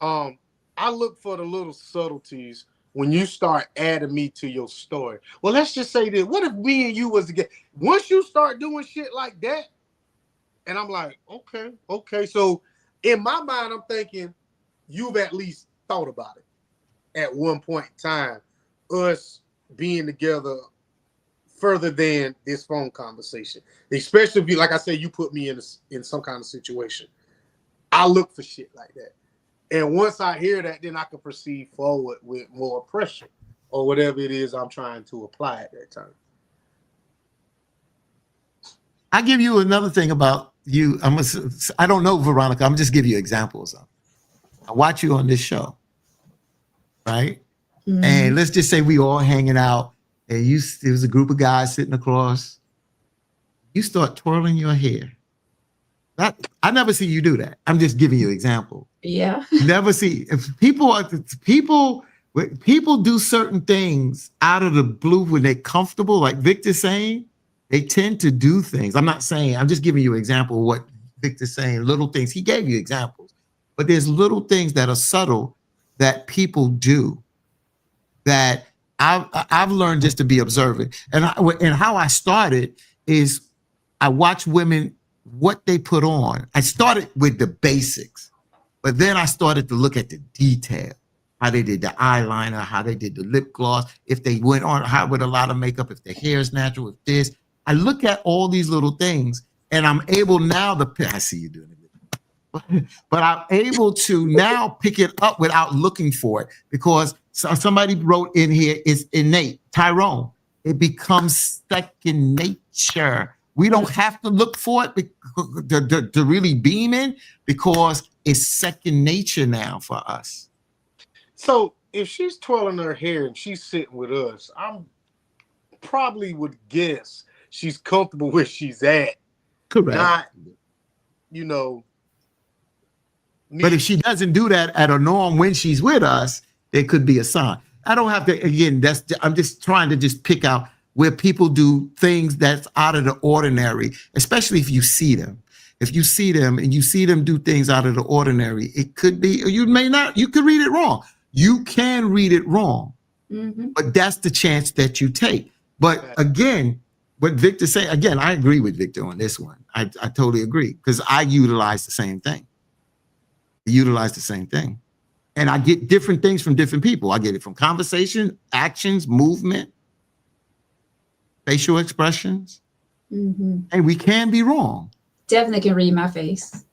S2: I look for the little subtleties when you start adding me to your story. Well, let's just say this. What if me and you was together? Once you start doing shit like that, and I'm like, okay. So in my mind, I'm thinking you've at least thought about it at one point in time, us being together further than this phone conversation. Especially if you, like I said, you put me in some kind of situation. I look for shit like that. And once I hear that, then I can proceed forward with more pressure or whatever it is I'm trying to apply at that time.
S3: I give you another thing about you. I don't know, Veronica. I'm just giving you examples. I watch you on this show, right? Mm-hmm. And let's just say we all hanging out, and there was a group of guys sitting across. You start twirling your hair. I never see you do that. I'm just giving you an example.
S1: Yeah.
S3: Never see. If people do certain things out of the blue when they're comfortable, like Victor's saying, they tend to do things. I'm not saying, I'm just giving you an example of what Victor's saying, little things. He gave you examples, but there's little things that are subtle that people do that I've learned just to be observant. And how I started is I watch women, what they put on. I started with the basics, but then I started to look at the detail, how they did the eyeliner, how they did the lip gloss, if they went on with a lot of makeup, if their hair is natural, if this. I look at all these little things, and I'm able now to. I see you doing it. but I'm able to now pick it up without looking for it because somebody wrote in here, it's innate. Tyrone, it becomes second nature. We don't have to look for it to really beam in because it's second nature now for us.
S2: So if she's twirling her hair and she's sitting with us, I'm probably would guess she's comfortable where she's at.
S3: Correct.
S2: Not, you know.
S3: But if she doesn't do that at a norm when she's with us, there could be a sign. I don't have to, again, I'm just trying to just pick out where people do things that's out of the ordinary, especially if you see them. If you see them and you see them do things out of the ordinary, it could be, or you may not, you could read it wrong. You can read it wrong, but that's the chance that you take. But again, what Victor said, again, I agree with Victor on this one. I totally agree because I utilize the same thing. And I get different things from different people. I get it from conversation, actions, movement, facial expressions. And we can be wrong.
S1: Definitely can read my face.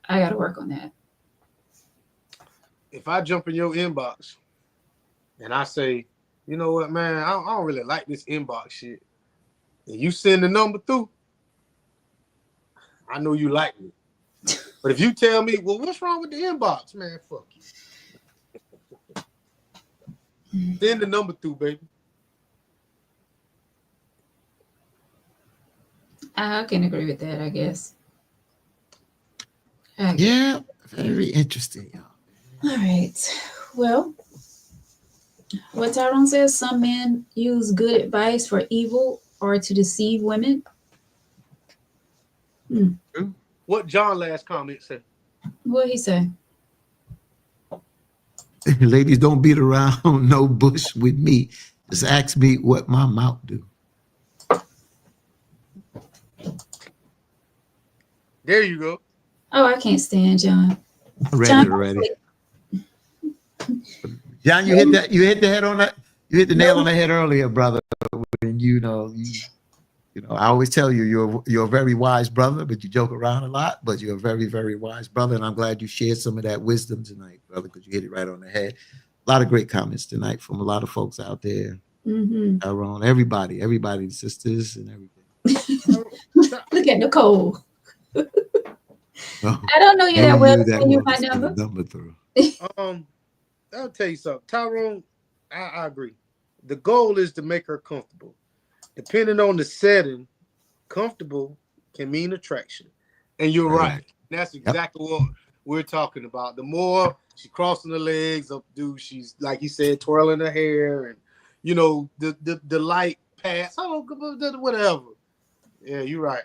S1: I got to work on that.
S2: If I jump in your inbox and I say, you know what, man, I don't really like this inbox shit, and you send the number through, I know you like me. But if you tell me, well, what's wrong with the inbox, man, fuck you. Send the number through, baby.
S1: I can agree with that, I guess.
S3: Yeah, very interesting, y'all.
S1: All right. Well, what Tyrone says, some men use good advice for evil or to deceive women.
S2: What John last comment said?
S1: What he say?
S3: Ladies, don't beat around no bush with me. Just ask me what my mouth do.
S2: There you go.
S1: Oh, I can't stand John.
S3: I read it already. John, you hit that. You hit the head on that. You hit the nail on the head earlier, brother. When you know, I always tell you, you're a very wise brother, but you joke around a lot. But you're a very, very wise brother, and I'm glad you shared some of that wisdom tonight, brother, because you hit it right on the head. A lot of great comments tonight from a lot of folks out there. Tyrone, everybody, sisters, and everything.
S1: Look at Nicole. I don't know you that well. Send you my number
S3: through.
S2: I'll tell you something, Tyrone. I agree. The goal is to make her comfortable. Depending on the setting, comfortable can mean attraction. And you're right. That's exactly what we're talking about. The more she's crossing her legs up, dude, she's like you said, twirling her hair, and the light pass. Oh, whatever. Yeah, you're right.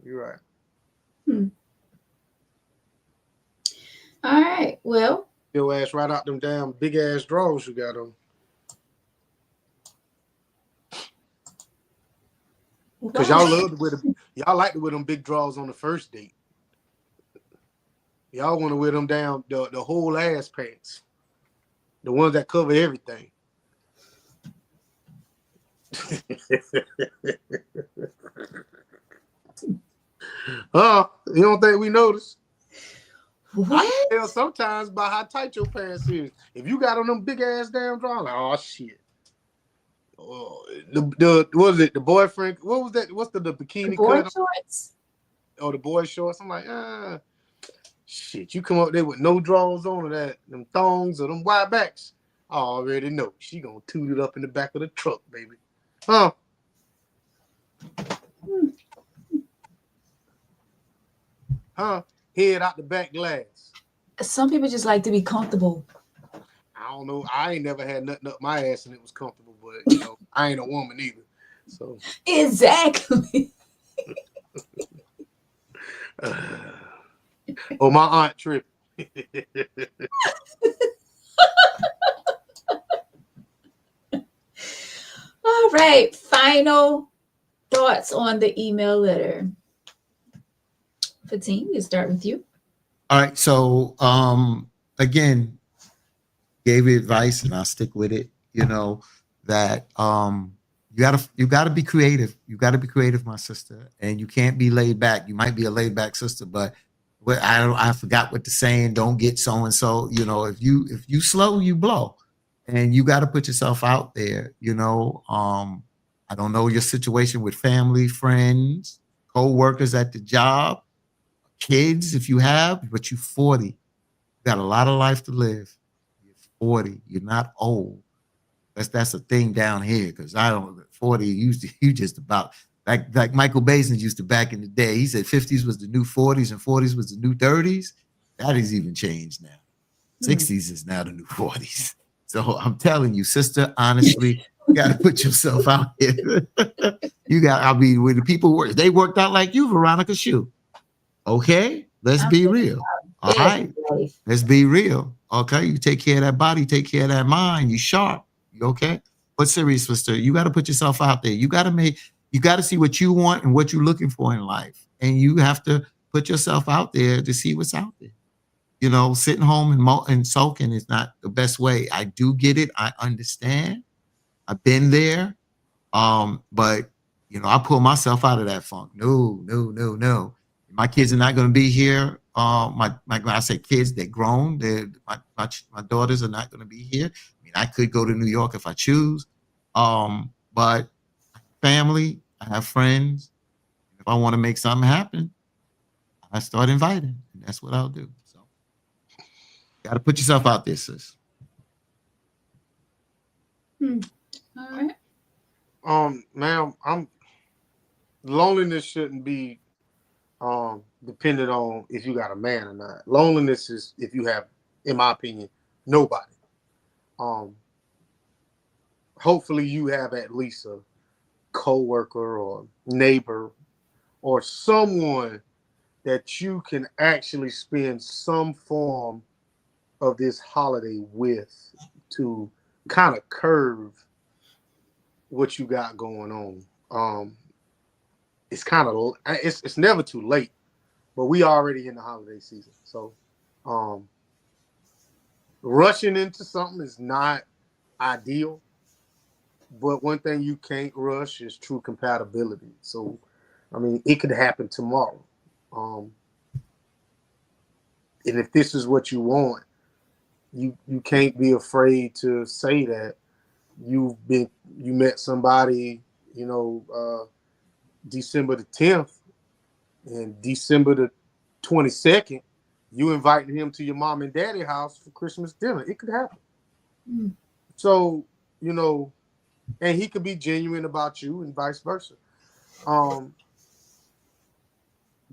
S2: You're right.
S1: All right. Well,
S2: your ass right out them damn big ass drawers you got on. Because y'all like to wear them big drawers on the first date. Y'all want to wear them down the whole ass pants. The ones that cover everything. You don't think we notice?
S1: What?
S2: I can tell sometimes by how tight your pants is. If you got on them big ass damn drawers, like, oh shit. What was it? The boyfriend? What was that? What's the bikini
S1: the boy
S2: cut?
S1: Shorts?
S2: Oh, the boy shorts. I'm like, shit. You come up there with no drawers on, or them thongs or them wide backs. I already know she gonna toot it up in the back of the truck, baby. Head out the back glass.
S1: Some people just like to be comfortable.
S2: I don't know. I ain't never had nothing up my ass and it was comfortable, but I ain't a woman either. So
S1: exactly.
S2: My aunt tripped.
S1: All right. Final thoughts on the email letter. Fatim, we'll start with you.
S3: All right. So again, gave you advice and I'll stick with it, that you gotta be creative. You gotta be creative, my sister. And you can't be laid back. You might be a laid back sister, but well, I forgot what the saying, don't get so and so, you know, if you slow, you blow. And you got to put yourself out there, you know. I don't know your situation with family, friends, co-workers at the job, kids if you have, but you're 40. You got a lot of life to live. You're 40. You're not old. That's a thing down here because I don't 40. You just about like Michael Basin used to back in the day. He said 50s was the new 40s and 40s was the new 30s. That has even changed now. 60s is now the new 40s. So I'm telling you, sister, honestly, you got to put yourself out here. I mean, when the people work, they worked out like you, Veronica Shue. Okay, let's be real. All right, let's be real. Okay, you take care of that body, take care of that mind. You sharp. You okay? But serious, sister, you got to put yourself out there. You got to see what you want and what you're looking for in life, and you have to put yourself out there to see what's out there. You know, sitting home and sulking is not the best way. I do get it. I understand. I've been there. But you know, I pull myself out of that funk. No. My kids are not going to be here. When I say kids, they're grown. My daughters are not going to be here. I mean, I could go to New York if I choose. But family, I have friends. If I want to make something happen, I start inviting, and that's what I'll do. So, got to put yourself out there, sis.
S1: All right.
S2: Ma'am, loneliness shouldn't be dependent on if you got a man or not. Loneliness is if you have, in my opinion, nobody. Hopefully you have at least a co-worker or neighbor or someone that you can actually spend some form of this holiday with to kind of curve what you got going on. It's kind of it's never too late, but we already in the holiday season, so rushing into something is not ideal. But one thing you can't rush is true compatibility. So, I mean, it could happen tomorrow. And if this is what you want, you can't be afraid to say that you met somebody, you know, December the 10th and December the 22nd, you invited him to your mom and daddy house for Christmas dinner. It could happen. So, you know, and he could be genuine about you and vice versa.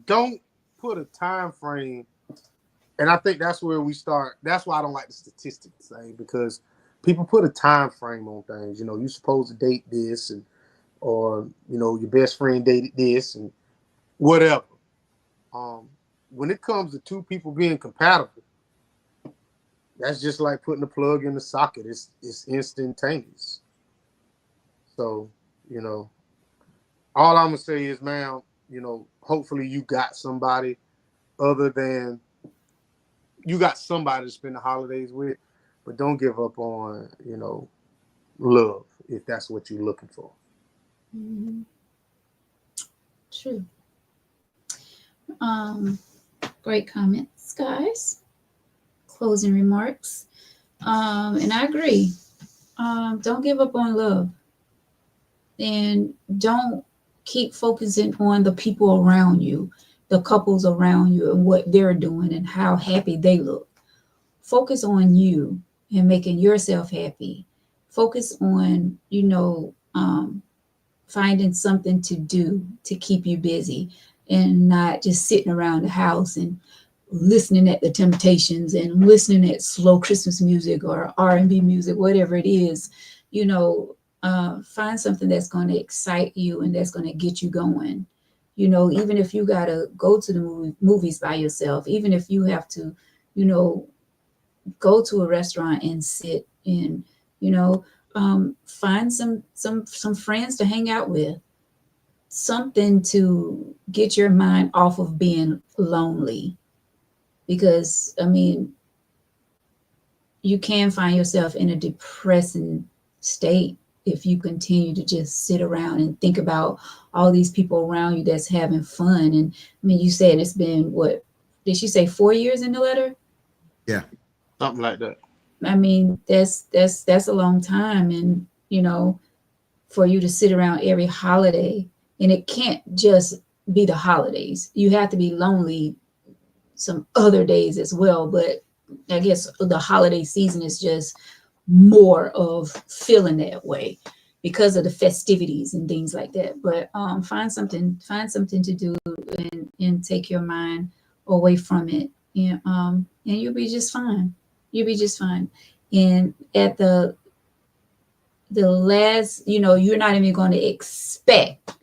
S2: Don't put a time frame. And I think that's where we start. That's why I don't like the statistics thing, because people put a time frame on things. You know, you're supposed to date this, and or you know, your best friend dated this, and whatever. When it comes to two people being compatible, that's just like putting a plug in the socket. It's instantaneous. So, you know, all I'm gonna say is, ma'am, you know, hopefully you got somebody other than you got somebody to spend the holidays with, but don't give up on, you know, love if that's what you're looking for.
S1: True. Great comments, guys. Closing remarks. And I agree. Don't give up on love. And don't keep focusing on the people around you, the couples around you, and what they're doing and how happy they look. Focus on you and making yourself happy. Focus on, you know, finding something to do to keep you busy and not just sitting around the house and listening at the Temptations and listening at slow Christmas music or R&B music, whatever it is. You know, find something that's going to excite you and that's going to get you going. You know, even if you got to go to the movies by yourself, even if you have to, you know, go to a restaurant and sit and, you know, find some friends to hang out with, something to get your mind off of being lonely. Because, I mean, you can find yourself in a depressing state if you continue to just sit around and think about all these people around you that's having fun. And I mean, you said it's been what, did she say 4 years in the letter?
S2: Something like that.
S1: I mean, that's a long time, and for you to sit around every holiday, and it can't just be the holidays. You have to be lonely some other days as well, but I guess the holiday season is just more of feeling that way because of the festivities and things like that. But find something to do and take your mind away from it, and you'll be just fine. You'll be just fine. And at the last, you're not even going to expect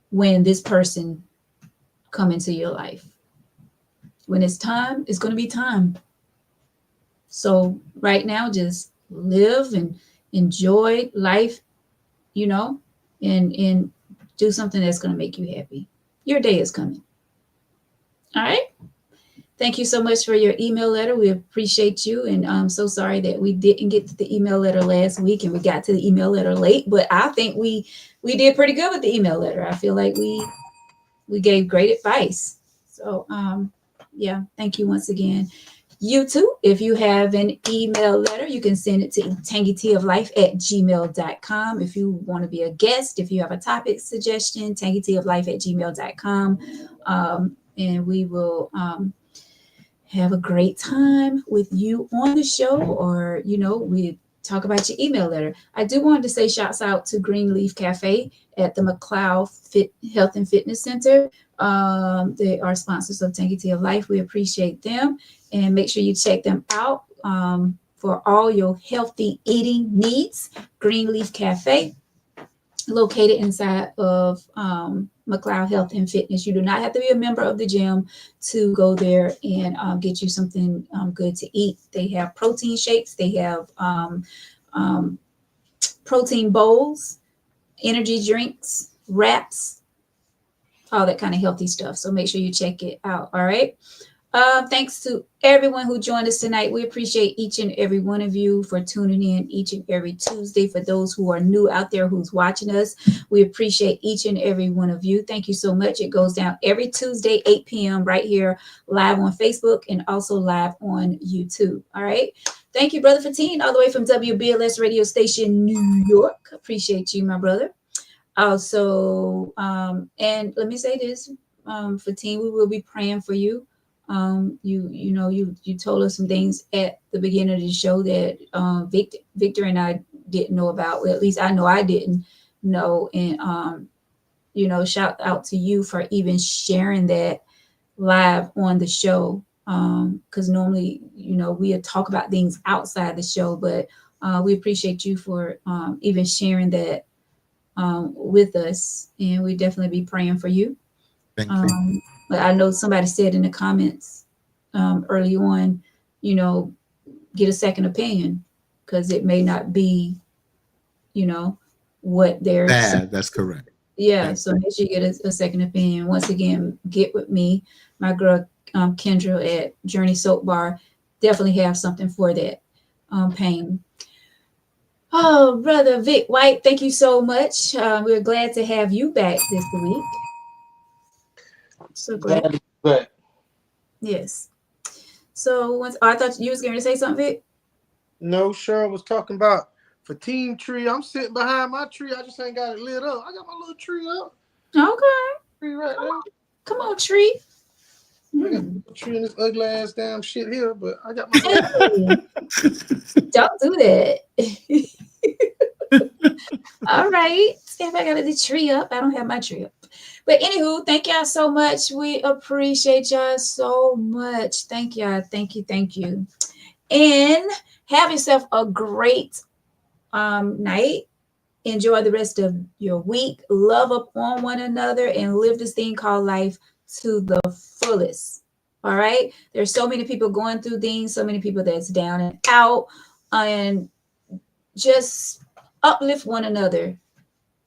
S1: when this person come into your life. When it's time, it's going to be time. So right now, just live and enjoy life, and do something that's going to make you happy. Your day is coming. All right. Thank you so much for your email letter. We appreciate you. And I'm so sorry that we didn't get to the email letter last week and we got to the email letter late, but I think we did pretty good with the email letter. I feel like we gave great advice. So yeah, thank you once again. You too, if you have an email letter, you can send it to tangyteaoflife@gmail.com. If you want to be a guest, if you have a topic suggestion, tangyteaoflife@gmail.com. And we will have a great time with you on the show, or we talk about your email letter. I do want to say shouts out to Greenleaf Cafe at the McLeod Health and Fitness Center. They are sponsors of Tangy Tea of Life. We appreciate them, and make sure you check them out for all your healthy eating needs. Greenleaf Cafe, located inside of McLeod Health and Fitness. You do not have to be a member of the gym to go there and get you something good to eat. They have protein shakes. They have protein bowls, energy drinks, wraps, all that kind of healthy stuff. So make sure you check it out. All right. Thanks to everyone who joined us tonight. We appreciate each and every one of you for tuning in each and every Tuesday. For those who are new out there who's watching us, we appreciate each and every one of you. Thank you so much. It goes down every Tuesday, 8 p.m. right here live on Facebook and also live on YouTube. All right. Thank you, Brother Fatine, all the way from WBLS radio station, New York. Appreciate you, my brother. Also, and let me say this, Fatine, we will be praying for you. You told us some things at the beginning of the show that Victor and I didn't know about. Well, at least I know I didn't know. And shout out to you for even sharing that live on the show. Because normally, we talk about things outside the show, but we appreciate you for even sharing that with us, and we definitely be praying for you.
S3: Thank you.
S1: But I know somebody said in the comments early on, get a second opinion, because it may not be, what they're saying.
S3: That's correct.
S1: Yeah,
S3: Thank
S1: so make sure you get a second opinion. Once again, get with me, my girl Kendra at Journey Soap Bar. Definitely have something for that pain. Oh, Brother Vic White, thank you so much. We're glad to have you back this week. So glad. Yes. So I thought you was going to say something, Vic.
S2: No, Cheryl was talking about for Team Tree. I'm sitting behind my tree. I just ain't got it lit up. I got my little tree up.
S1: Okay.
S2: Tree right there.
S1: Come on, tree.
S2: I got a tree in this ugly ass damn shit here, but I got my.
S1: Don't do that. All right. See if I got the tree up. I don't have my tree up. But anywho, thank y'all so much. We appreciate y'all so much. Thank y'all. Thank you. Thank you. And have yourself a great night. Enjoy the rest of your week. Love upon one another and live this thing called life to the fullest. All right. There's so many people going through things, so many people that's down and out, and just uplift one another.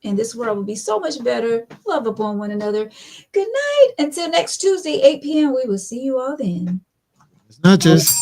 S1: And this world will be so much better. Love upon one another. Good night. Until next Tuesday, 8 p.m. We will see you all then.
S3: It's not just.